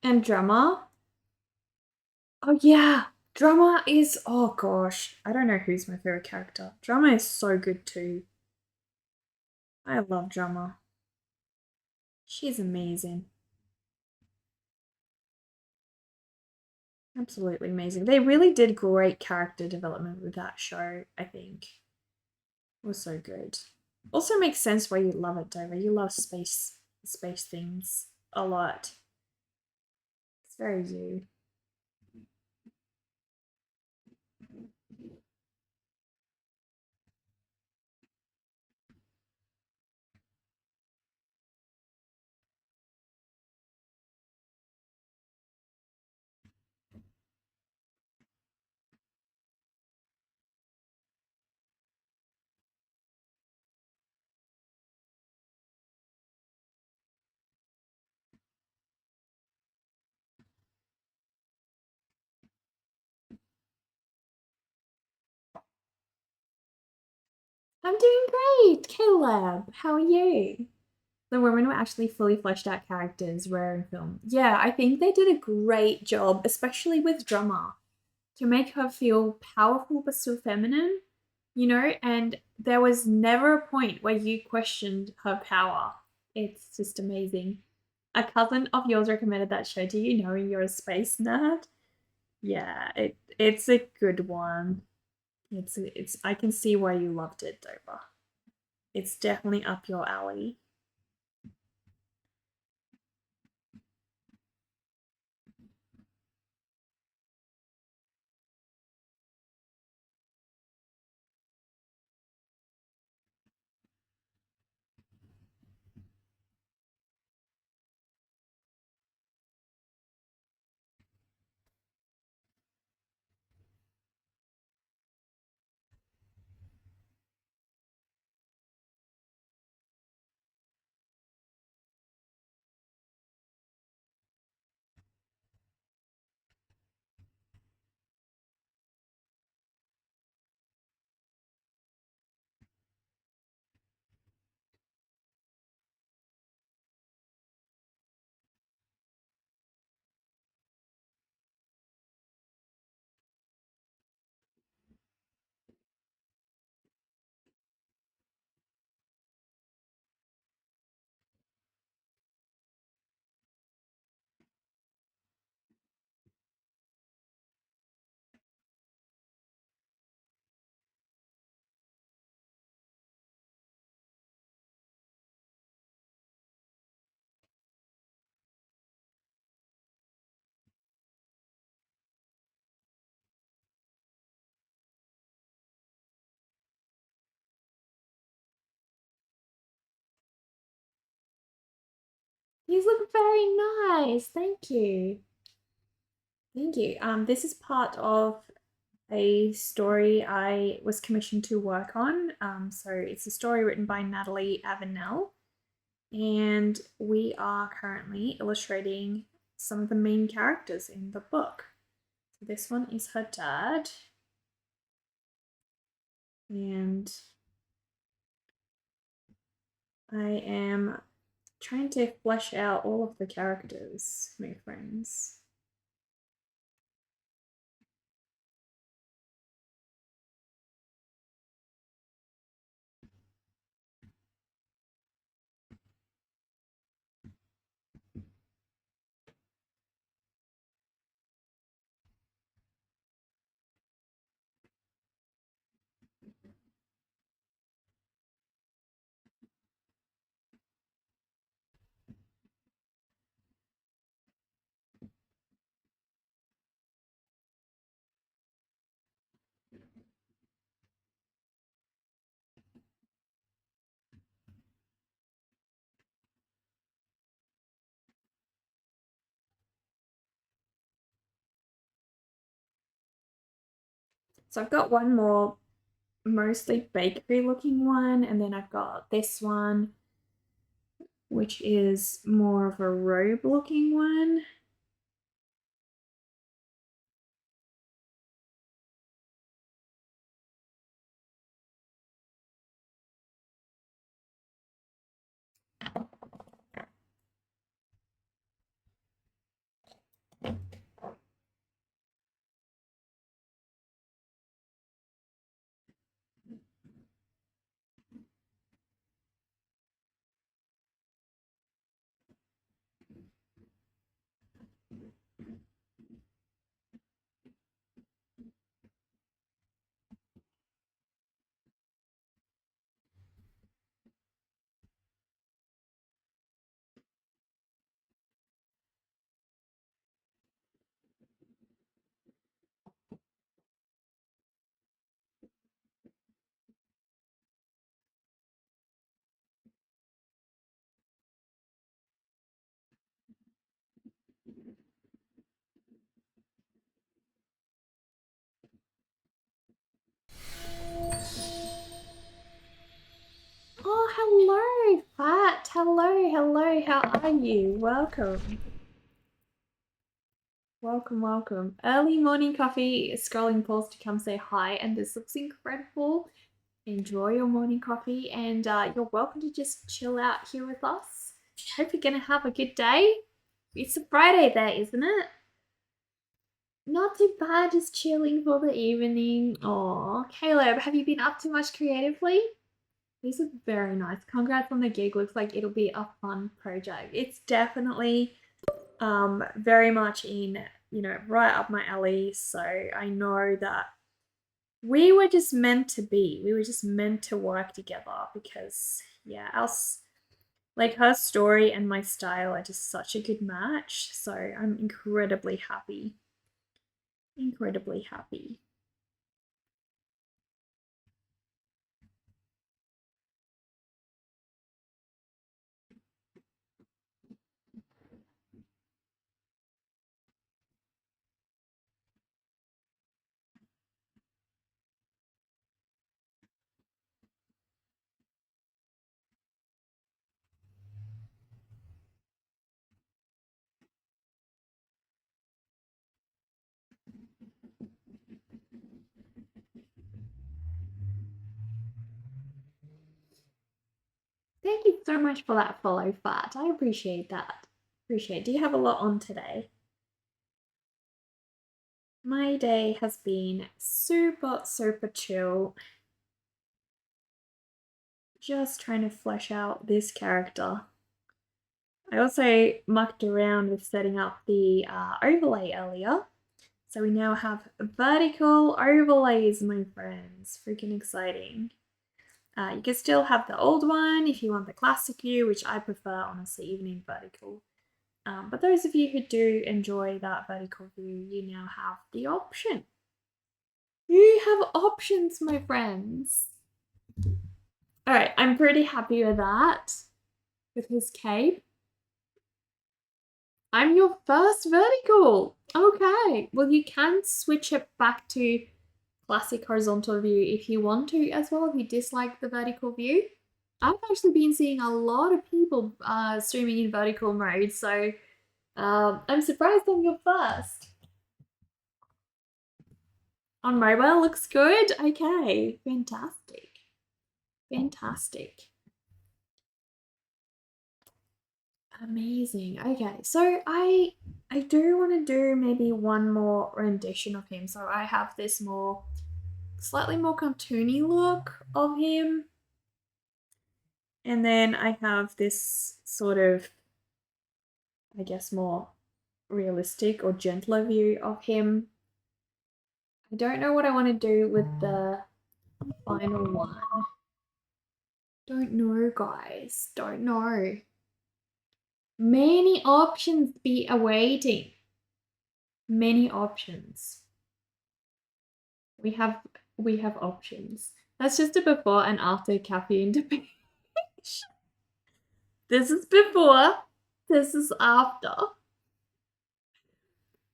Speaker 1: And drama. Oh, yeah. Drama is, oh gosh, I don't know who's my favorite character. Drama is so good too. I love Drama. She's amazing. Absolutely amazing. They really did great character development with that show, I think. It was so good. Also makes sense why you love it, Dover. You love space things a lot. It's very you. I'm doing great, Caleb. How are you? The women were actually fully fleshed out characters, rare in film. Yeah, I think they did a great job, especially with Drummer, to make her feel powerful but still feminine, you know? And there was never a point where you questioned her power. It's just amazing. A cousin of yours recommended that show to you, knowing you're a space nerd. Yeah, it's a good one. It's I can see why you loved it, Dover. It's definitely up your alley. These look very nice. Thank you. Thank you. This is part of a story I was commissioned to work on. So it's a story written by Natalie Avenell, and we are currently illustrating some of the main characters in the book. So this one is her dad, and I am trying to flesh out all of the characters, my friends. So I've got one more mostly bakery looking one, and then I've got this one, which is more of a robe looking one. how are you? Welcome. Welcome, welcome. Early morning coffee, scrolling polls to come say hi, and this looks incredible. Enjoy your morning coffee, and you're welcome to just chill out here with us. Hope you're gonna have a good day. It's a Friday there, isn't it? Not too bad, just chilling for the evening. Oh, Caleb, have you been up to much creatively? These are very nice. Congrats on the gig. Looks like it'll be a fun project. It's definitely very much in, right up my alley. So I know that we were just meant to be. We were just meant to work together because yeah, like her story and my style are just such a good match. So I'm incredibly happy. Incredibly happy. Thank you so much for that follow, Fat. I appreciate that. Appreciate it. Do you have a lot on today? My day has been super, super chill. Just trying to flesh out this character. I also mucked around with setting up the overlay earlier. So we now have vertical overlays, my friends. Freaking exciting. You can still have the old one if you want the classic view, which I prefer, honestly, even in vertical. But those of you who do enjoy that vertical view, you now have the option. You have options, my friends. All right, I'm pretty happy with that, with his cape. I'm your first vertical. Okay, well, you can switch it back to classic horizontal view if you want to as well, if you dislike the vertical view. I've actually been seeing a lot of people streaming in vertical mode, so I'm surprised I'm your first. On mobile looks good. Okay, fantastic. Fantastic. Amazing. Okay, so I do want to do maybe one more rendition of him. So I have this slightly more cartoony look of him. And then I have this sort of, I guess, more realistic or gentler view of him. I don't know what I want to do with the final one. Don't know, guys. Don't know. Many options be awaiting. Many options. We have options. That's just a before and after caffeine debate. This is before. This is after.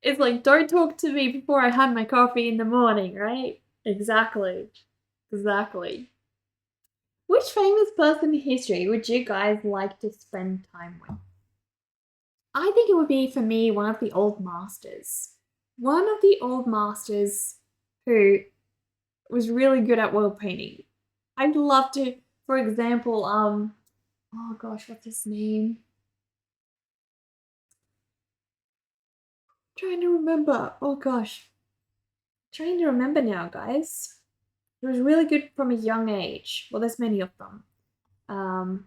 Speaker 1: It's like, don't talk to me before I had my coffee in the morning, right? Exactly. Exactly. Which famous person in history would you guys like to spend time with? I think it would be, for me, one of the old masters. One of the old masters who was really good at world painting. I'd love to, for example, oh gosh, what's his name? Trying to remember. Oh gosh. Trying to remember now, guys. He was really good from a young age. Well, there's many of them.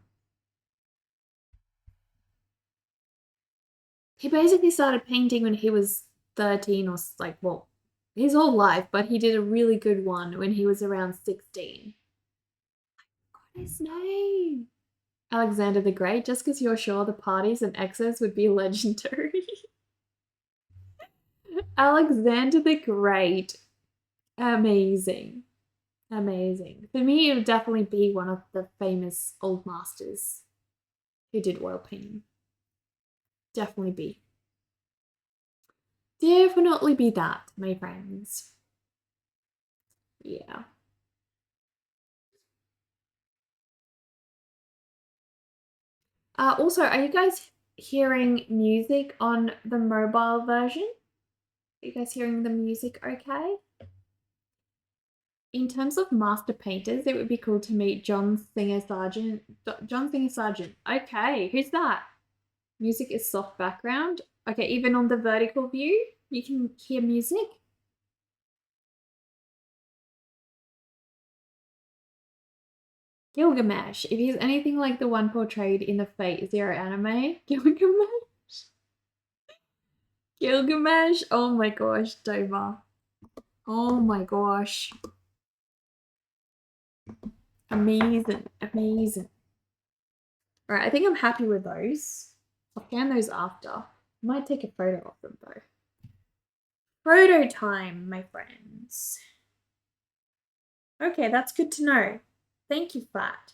Speaker 1: He basically started painting when he was 13 or like, well, his whole life, but he did a really good one when he was around 16. What is his name? Alexander the Great, just because you're sure the parties and excess would be legendary. Alexander the Great. Amazing. Amazing. For me, it would definitely be one of the famous old masters who did oil painting. Definitely be. Definitely be that, my friends. Yeah. Also, are you guys hearing music on the mobile version? Are you guys hearing the music okay? In terms of master painters, it would be cool to meet John Singer Sargent. John Singer Sargent. Okay, who's that? Music is soft background. Okay, even on the vertical view, you can hear music. Gilgamesh. If he's anything like the one portrayed in the Fate Zero anime, Gilgamesh. Gilgamesh. Oh my gosh, Dover. Oh my gosh. Amazing. Amazing. All right, I think I'm happy with those. I'll scan those after. I might take a photo of them though. Photo time, my friends. Okay, that's good to know. Thank you for that.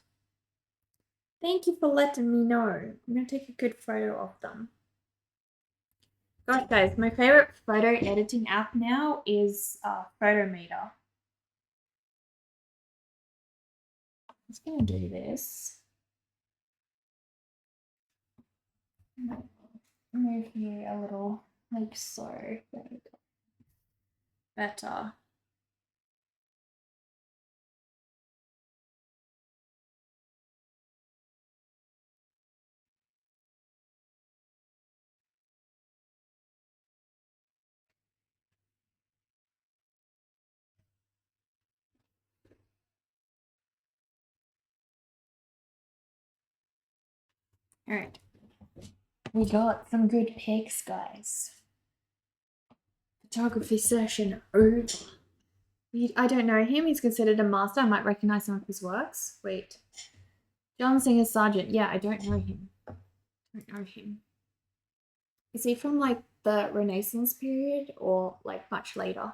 Speaker 1: Thank you for letting me know. I'm gonna take a good photo of them. Gosh, guys, my favorite photo editing app now is Photometer. I'm just gonna do this. Move here a little, like so. There we go. Better. All right. We got some good pics, guys. Photography session over. I don't know him. He's considered a master. I might recognize some of his works. Wait. John Singer Sargent. Yeah, I don't know him. Don't know him. Is he from like the Renaissance period or like much later?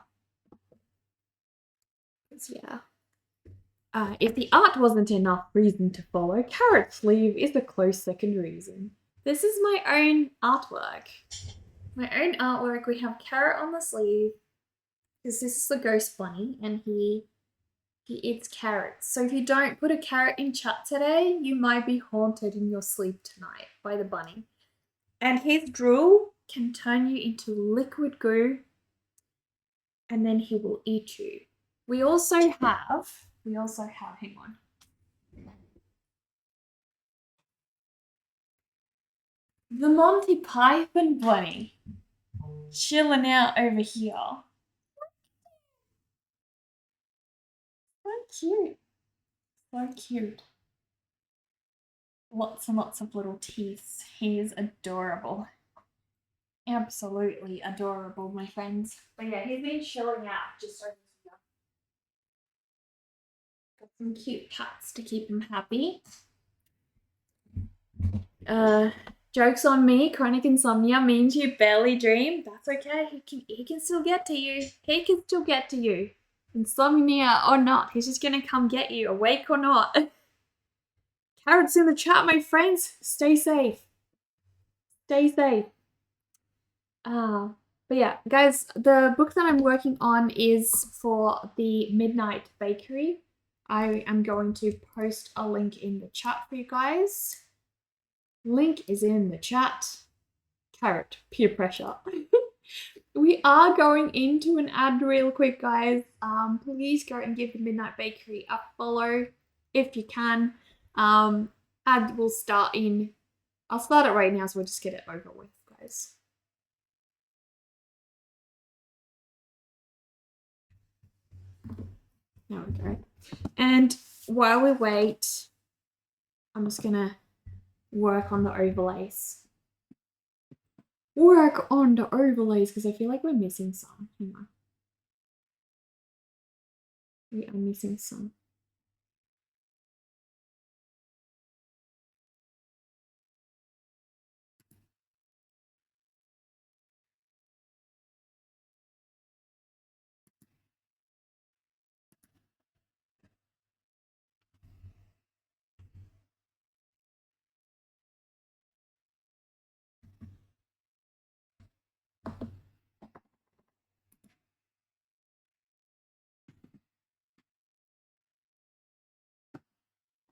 Speaker 1: Yeah. If the art wasn't enough reason to follow, Carrot Sleeve is a close second reason. This is my own artwork. My own artwork. We have Carrot on the sleeve because this is the ghost bunny and he eats carrots. So if you don't put a carrot in chat today, you might be haunted in your sleep tonight by the bunny. And his drool can turn you into liquid goo and then he will eat you. We also have, hang on. The Monty Python bunny chilling out over here. So cute. So cute. Lots and lots of little teeth. He is adorable. Absolutely adorable, my friends. But yeah, he's been chilling out just over here. Got some cute pats to keep him happy. Jokes on me. Chronic insomnia means you barely dream. That's okay. He can still get to you. He can still get to you. Insomnia or not, he's just gonna come get you, awake or not. Carrots in the chat, my friends. Stay safe. Stay safe. But yeah, guys, the book that I'm working on is for the Midnight Bakery. I am going to post a link in the chat for you guys. Link is in the chat. Carrot, peer pressure. We are going into an ad real quick, guys. Please go and give the Midnight Bakery a follow if you can. Ad will start in. I'll start it right now, so we'll just get it over with, guys. There we go. And while we wait, I'm just gonna work on the overlays. Work on the overlays because I feel like we're missing some. Hang on. We are missing some.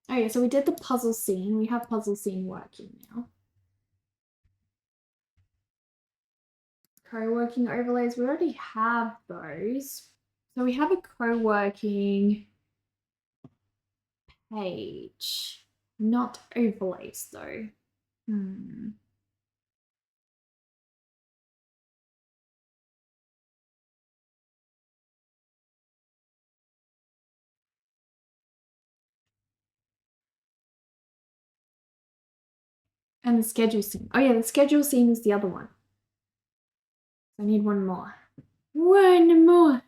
Speaker 1: Okay, so we did the puzzle scene. We have puzzle scene working now. Co-working overlays, we already have those. So we have a co-working page, not overlays though. And the schedule scene. Oh yeah, the schedule scene is the other one. I need one more. One more.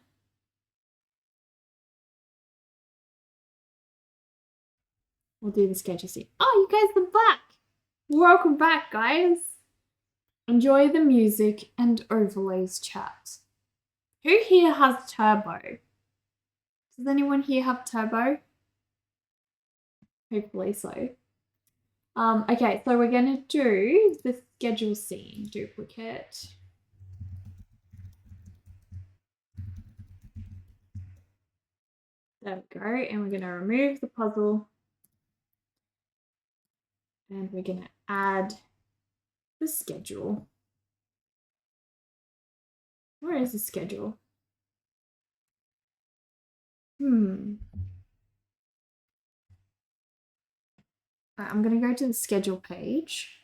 Speaker 1: We'll do the schedule scene. Oh, you guys are back. Welcome back, guys. Enjoy the music and overlays chat. Who here has turbo? Does anyone here have turbo? Hopefully so. Okay, so we're gonna do the schedule scene duplicate. There we go, and we're gonna remove the puzzle. And we're gonna add the schedule. Where is the schedule? Right, I'm gonna go to the schedule page.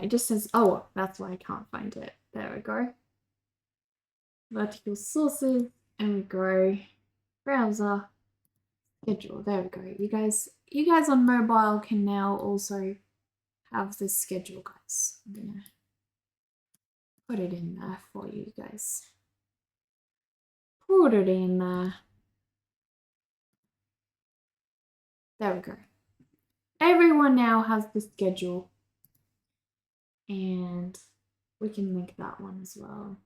Speaker 1: It just says, oh, that's why I can't find it. There we go. Vertical sources, and we go browser, schedule. There we go. You guys on mobile can now also have this schedule, guys. I'm gonna put it in there for you guys. Put it in there. There we go. Everyone now has the schedule. And we can link that one as well.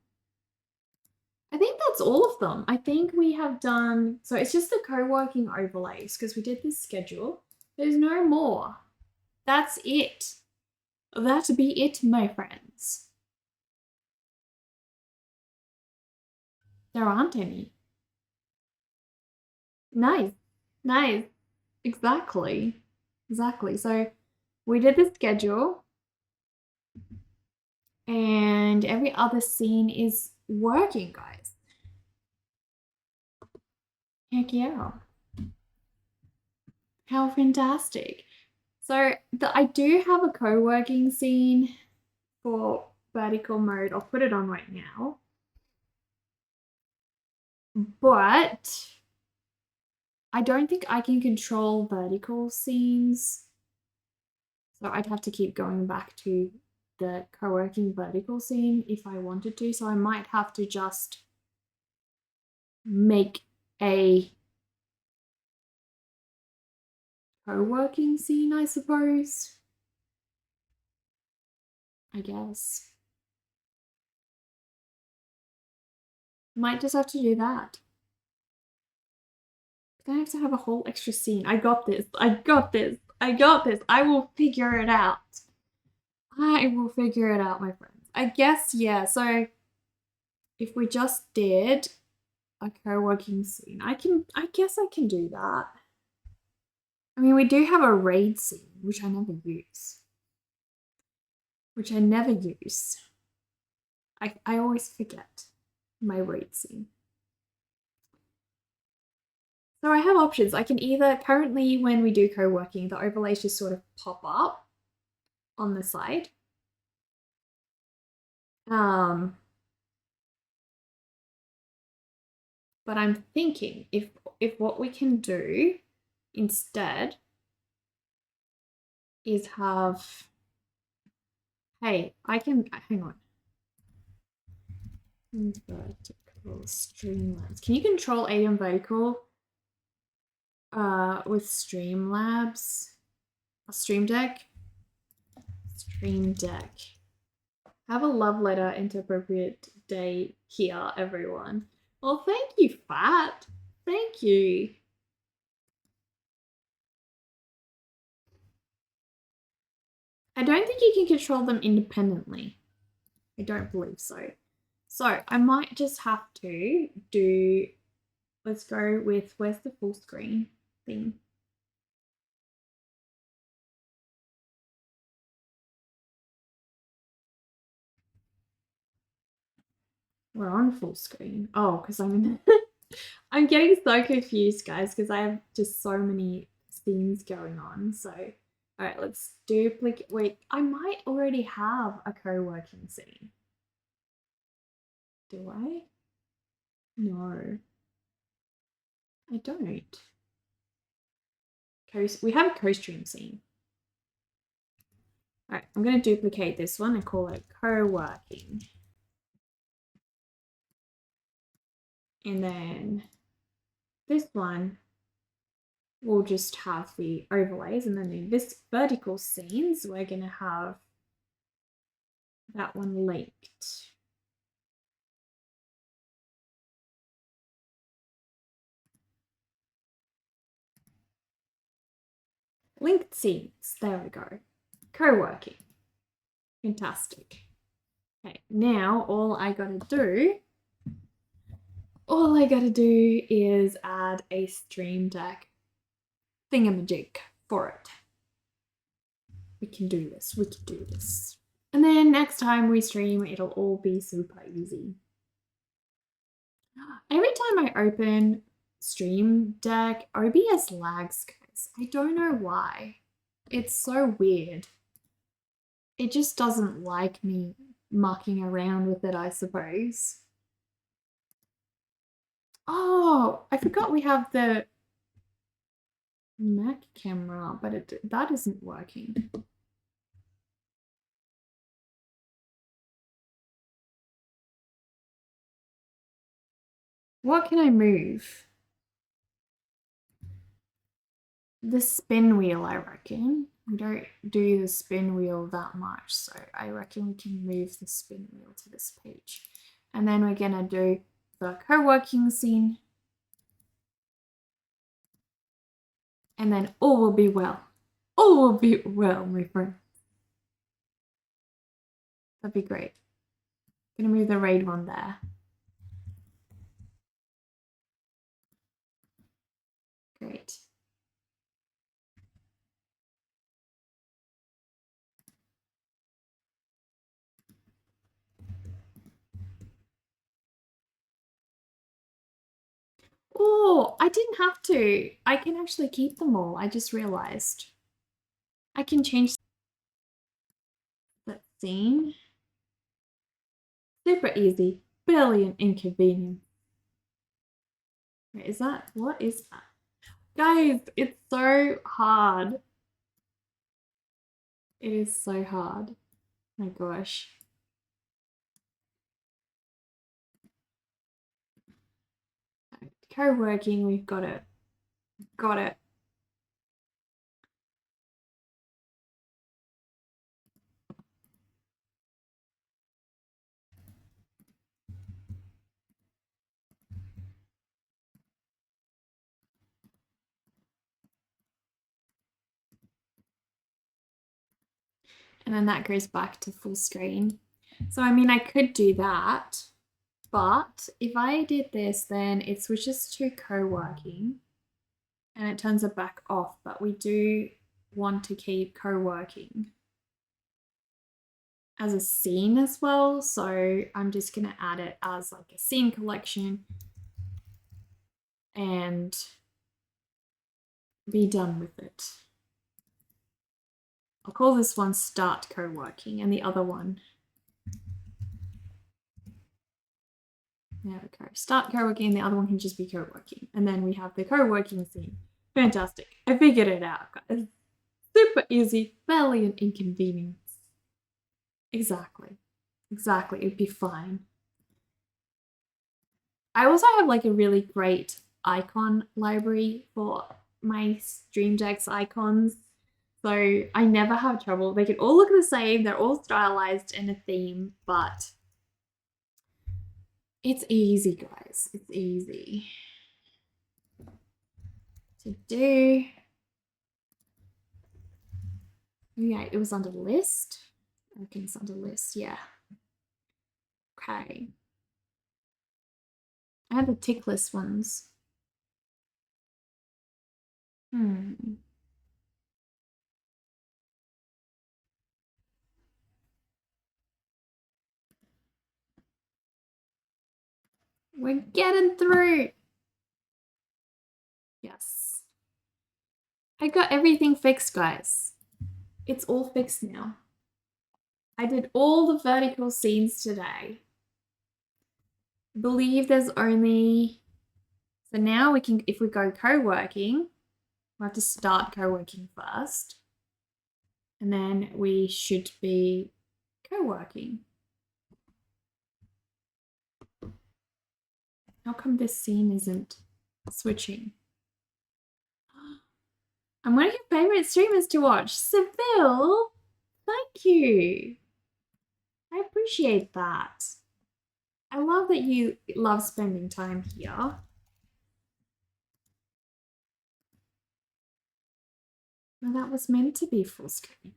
Speaker 1: I think that's all of them. I think we have done, so it's just the co-working overlays because we did this schedule. There's no more. That's it. That be it, my friends. There aren't any. Nice. Nice. Exactly. Exactly. So we did the schedule and every other scene is working, guys. Heck yeah. How fantastic. So I do have a co-working scene for vertical mode. I'll put it on right now. But I don't think I can control vertical scenes. So I'd have to keep going back to the co-working vertical scene if I wanted to. So I might have to just make a co-working scene, I suppose. I guess. Might just have to do that. I have to have a whole extra scene. I got this. I got this. I got this. I will figure it out. I will figure it out, my friends. I guess, yeah. So if we just did a co-working scene, I guess I can do that. I mean, we do have a raid scene, which I never use. I always forget my raid scene. So I have options. I can either, currently when we do co-working, the overlays just sort of pop up on the side. But I'm thinking if what we can do instead is have, hey, I can, hang on. Vertical Streamlabs. Can you control AM vertical with Streamlabs? A Stream Deck? Stream Deck. Have a love letter into appropriate day here, everyone. Well, thank you, Fat. Thank you. I don't think you can control them independently. I don't believe so. So I might just have to do, let's go with, where's the full screen thing? We're on full screen. Oh, because I'm in, I'm getting so confused, guys, because I have just so many things going on. So, all right, let's duplicate. Wait, I might already have a co-working scene. Do I? No, I don't. We have a co-stream scene. All right, I'm going to duplicate this one and call it co-working. And then this one will just have the overlays. And then in this vertical scenes, we're going to have that one linked. Linked scenes. There we go. Co-working. Fantastic. Okay, now all I gotta do is add a Stream Deck thingamajig for it. We can do this. We can do this. And then next time we stream, it'll all be super easy. Every time I open Stream Deck, OBS lags, guys. I don't know why. It's so weird. It just doesn't like me mucking around with it, I suppose. Oh, I forgot we have the Mac camera, but that isn't working. What can I move? The spin wheel, I reckon. We don't do the spin wheel that much, so I reckon we can move the spin wheel to this page. And then we're gonna do the co-working scene. And then all will be well. All will be well, my friend. That'd be great. Gonna move the raid one there. Great. Oh, I didn't have to. I can actually keep them all. I just realized. I can change that scene. Super easy. Barely an inconvenience. Wait, is that? What is that? Guys, it's so hard. It is so hard. My gosh. Co-working, we've got it. Got it. And then that goes back to full screen. So, I mean, I could do that, but if I did this, then it switches to co-working and it turns it back off, but we do want to keep co-working as a scene as well. So I'm just going to add it as like a scene collection and be done with it. I'll call this one start co-working and the other one, there we go, start co-working, and the other one can just be co-working. And then we have the co-working scene. Fantastic. I figured it out, guys. Super easy, barely an inconvenience. Exactly. Exactly. It'd be fine. I also have like a really great icon library for my Stream Deck's icons. So I never have trouble. They can all look the same. They're all stylized in a theme, but it's easy, guys. It's easy to do. Yeah, it was under list. I reckon it's under list, yeah. Okay. I have the tick list ones. Hmm. We're getting through. Yes. I got everything fixed, guys. It's all fixed now. I did all the vertical scenes today. I believe there's only... So now we can, if we go co-working, we'll have to start co-working first. And then we should be co-working. How come this scene isn't switching? I'm one of your favorite streamers to watch. Seville, thank you. I appreciate that. I love that you love spending time here. Well, that was meant to be full screen.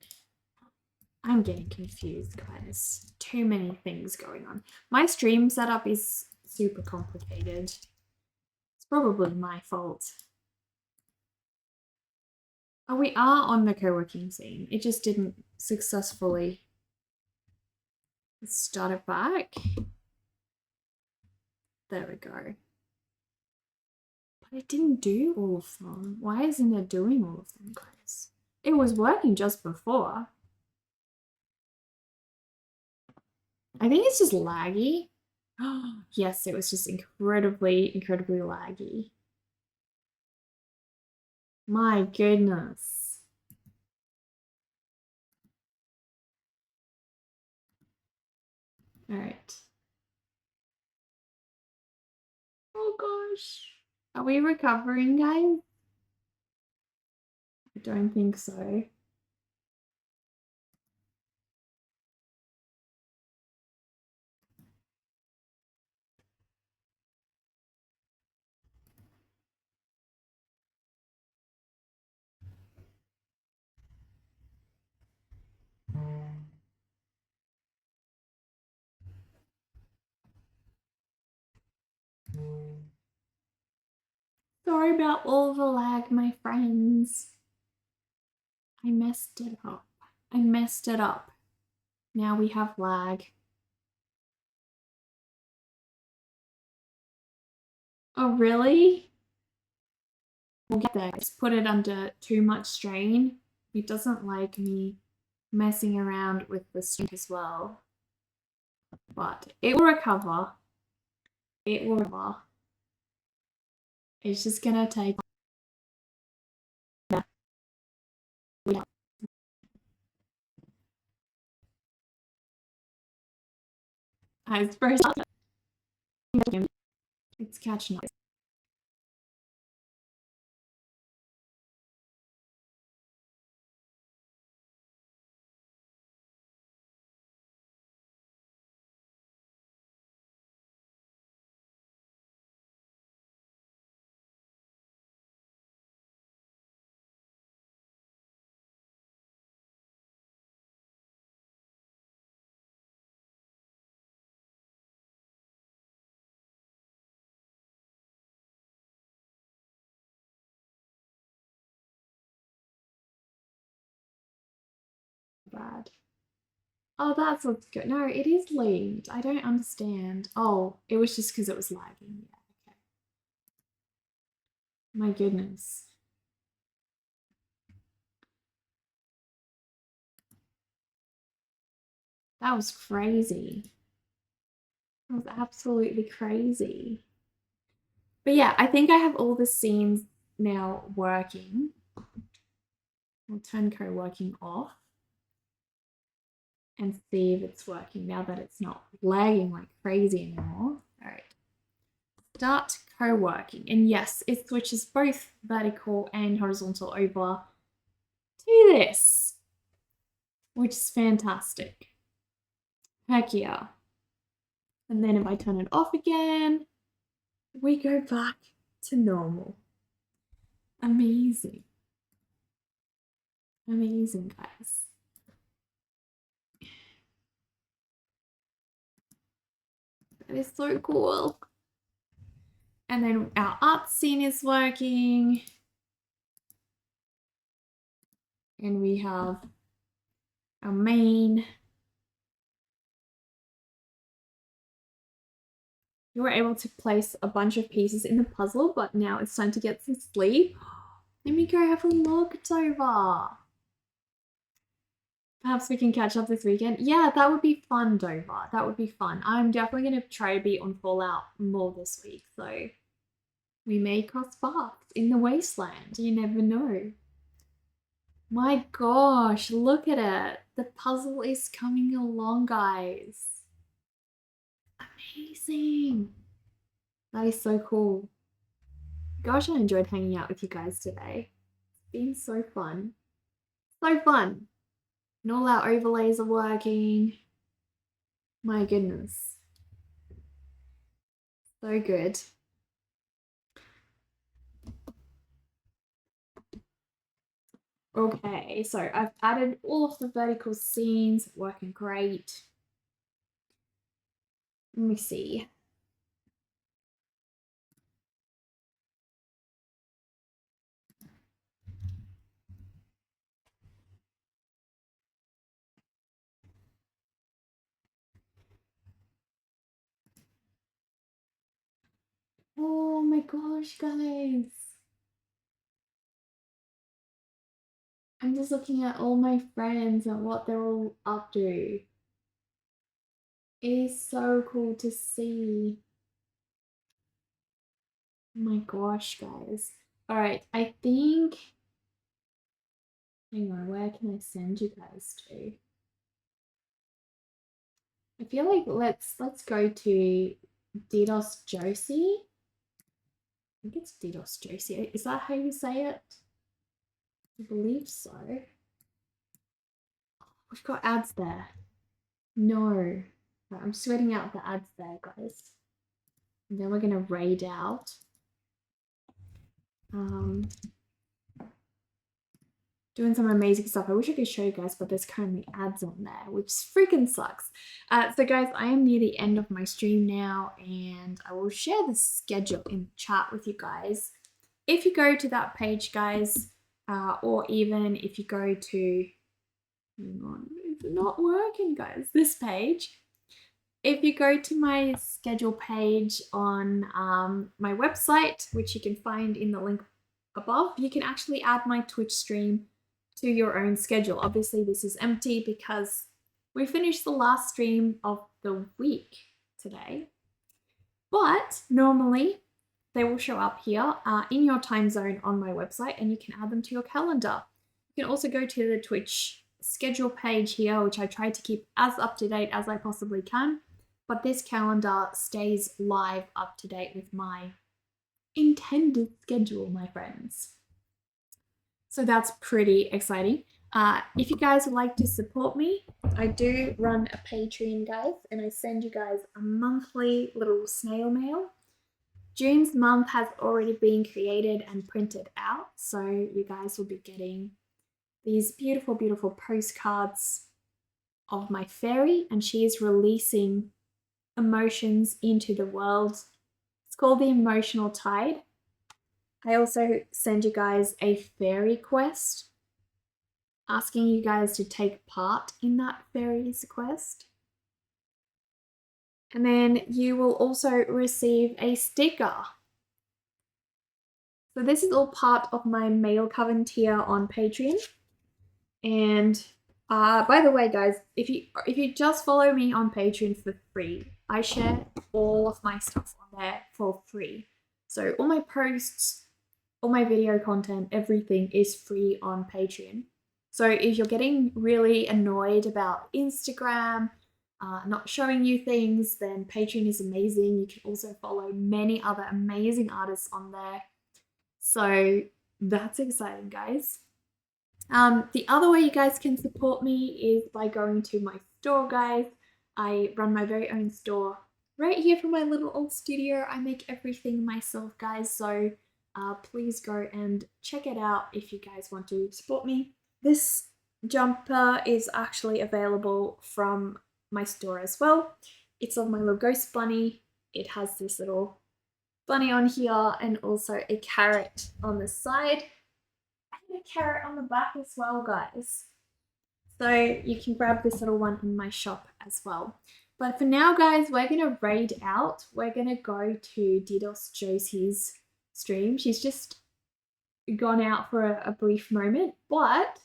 Speaker 1: I'm getting confused, guys. Too many things going on. My stream setup is super complicated. It's probably my fault. Oh, we are on the co-working scene. It just didn't successfully start it back. There we go. But it didn't do all of them. Why isn't it doing all of them, guys? It was working just before. I think it's just laggy. Oh, yes, it was just incredibly laggy. My goodness. All right. Oh gosh. Are we recovering, guys? I don't think so. Sorry about all the lag, my friends. I messed it up. I messed it up. Now we have lag. Oh, really? We'll get there. Just put it under too much strain. It doesn't like me messing around with the stream as well. But it will recover. It will recover. It's just gonna take... It's very... It's catching up. Bad. Oh, that's what's good. No, it is linked. I don't understand. Oh, it was just because it was lagging. Yeah, okay. My goodness. That was crazy. That was absolutely crazy. But yeah, I think I have all the scenes now working. We'll turn co-working off and see if it's working now that it's not lagging like crazy anymore. All right. Start co-working. And yes, it switches both vertical and horizontal over to this, which is fantastic. Heck yeah. And then if I turn it off again, we go back to normal. Amazing. Amazing, guys. That is so cool. And then our art scene is working. And we have our main. You were able to place a bunch of pieces in the puzzle, but now it's time to get some sleep. Let me go have a look, Dover. Perhaps we can catch up this weekend. Yeah, that would be fun, Dover. That would be fun. I'm definitely going to try to be on Fallout more this week, so we may cross paths in the wasteland. You never know. My gosh, look at it. The puzzle is coming along, guys. Amazing. That is so cool. Gosh, I enjoyed hanging out with you guys today. It's been so fun. So fun. And all our overlays are working. My goodness. So good. Okay, so I've added all of the vertical scenes, working great. Let me see. Oh my gosh, guys. I'm just looking at all my friends and what they're all up to. It is so cool to see. Oh my gosh, guys. All right, I think. Hang on, where can I send you guys to? I feel like let's go to DDoS Josie. I think it's DDoS Josie. Is that how you say it? I believe so. We've got ads there. No. Right, I'm sweating out the ads there, guys. And then we're gonna raid out. Doing some amazing stuff. I wish I could show you guys, but there's currently ads on there, which freaking sucks. So guys, I am near the end of my stream now, and I will share the schedule in the chat with you guys. If you go to that page, guys, or even if you go to, hang on, it's not working, guys, this page. If you go to my schedule page on my website, which you can find in the link above, you can actually add my Twitch stream to your own schedule. Obviously, this is empty because we finished the last stream of the week today. But normally, they will show up here in your time zone on my website, and you can add them to your calendar. You can also go to the Twitch schedule page here, which I try to keep as up to date as I possibly can. But this calendar stays live up to date with my intended schedule, my friends. So that's pretty exciting. If you guys would like to support me, I do run a Patreon, guys, and I send you guys a monthly little snail mail. June's month has already been created and printed out, so you guys will be getting these beautiful, beautiful postcards of my fairy, and she is releasing emotions into the world. It's called the Emotional Tide. I also send you guys a fairy quest, asking you guys to take part in that fairy's quest. And then you will also receive a sticker. So this is all part of my mail coven tier on Patreon. And by the way, guys, if you just follow me on Patreon for free, I share all of my stuff on there for free. So all my posts, all my video content, everything is free on Patreon. So if you're getting really annoyed about Instagram not showing you things, then Patreon is amazing. You can also follow many other amazing artists on there. So that's exciting, guys. The other way you guys can support me is by going to my store, guys. I run my very own store right here from my little old studio. I make everything myself, guys. So please go and check it out if you guys want to support me. This jumper is actually available from my store as well. It's of my little ghost bunny. It has this little bunny on here and also a carrot on the side and a carrot on the back as well, guys. So you can grab this little one in my shop as well. But for now, guys, we're going to raid out. We're going to go to DDoS Josie's stream. She's just gone out for a brief moment, but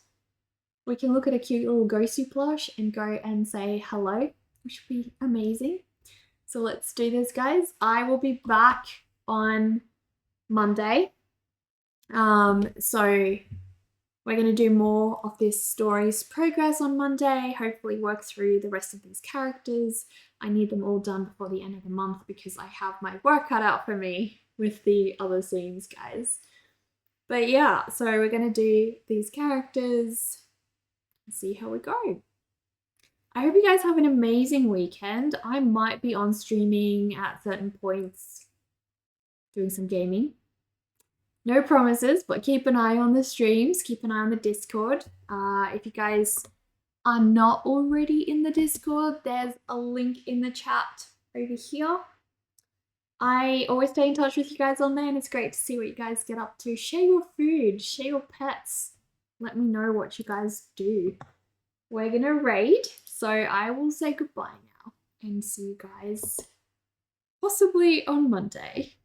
Speaker 1: we can look at a cute little ghosty plush and go and say hello, which would be amazing. So let's do this, guys. I will be back on Monday. So we're going to do more of this story's progress on Monday, hopefully work through the rest of these characters. I need them all done before the end of the month because I have my work cut out for me with the other scenes, guys. But yeah, so we're going to do these characters and see how we go. I hope you guys have an amazing weekend. I might be on streaming at certain points doing some gaming. No promises, but keep an eye on the streams, keep an eye on the Discord. If you guys are not already in the Discord, there's a link in the chat over here. I always stay in touch with you guys on there, and it's great to see what you guys get up to. Share your food, share your pets. Let me know what you guys do. We're gonna raid, so I will say goodbye now and see you guys possibly on Monday.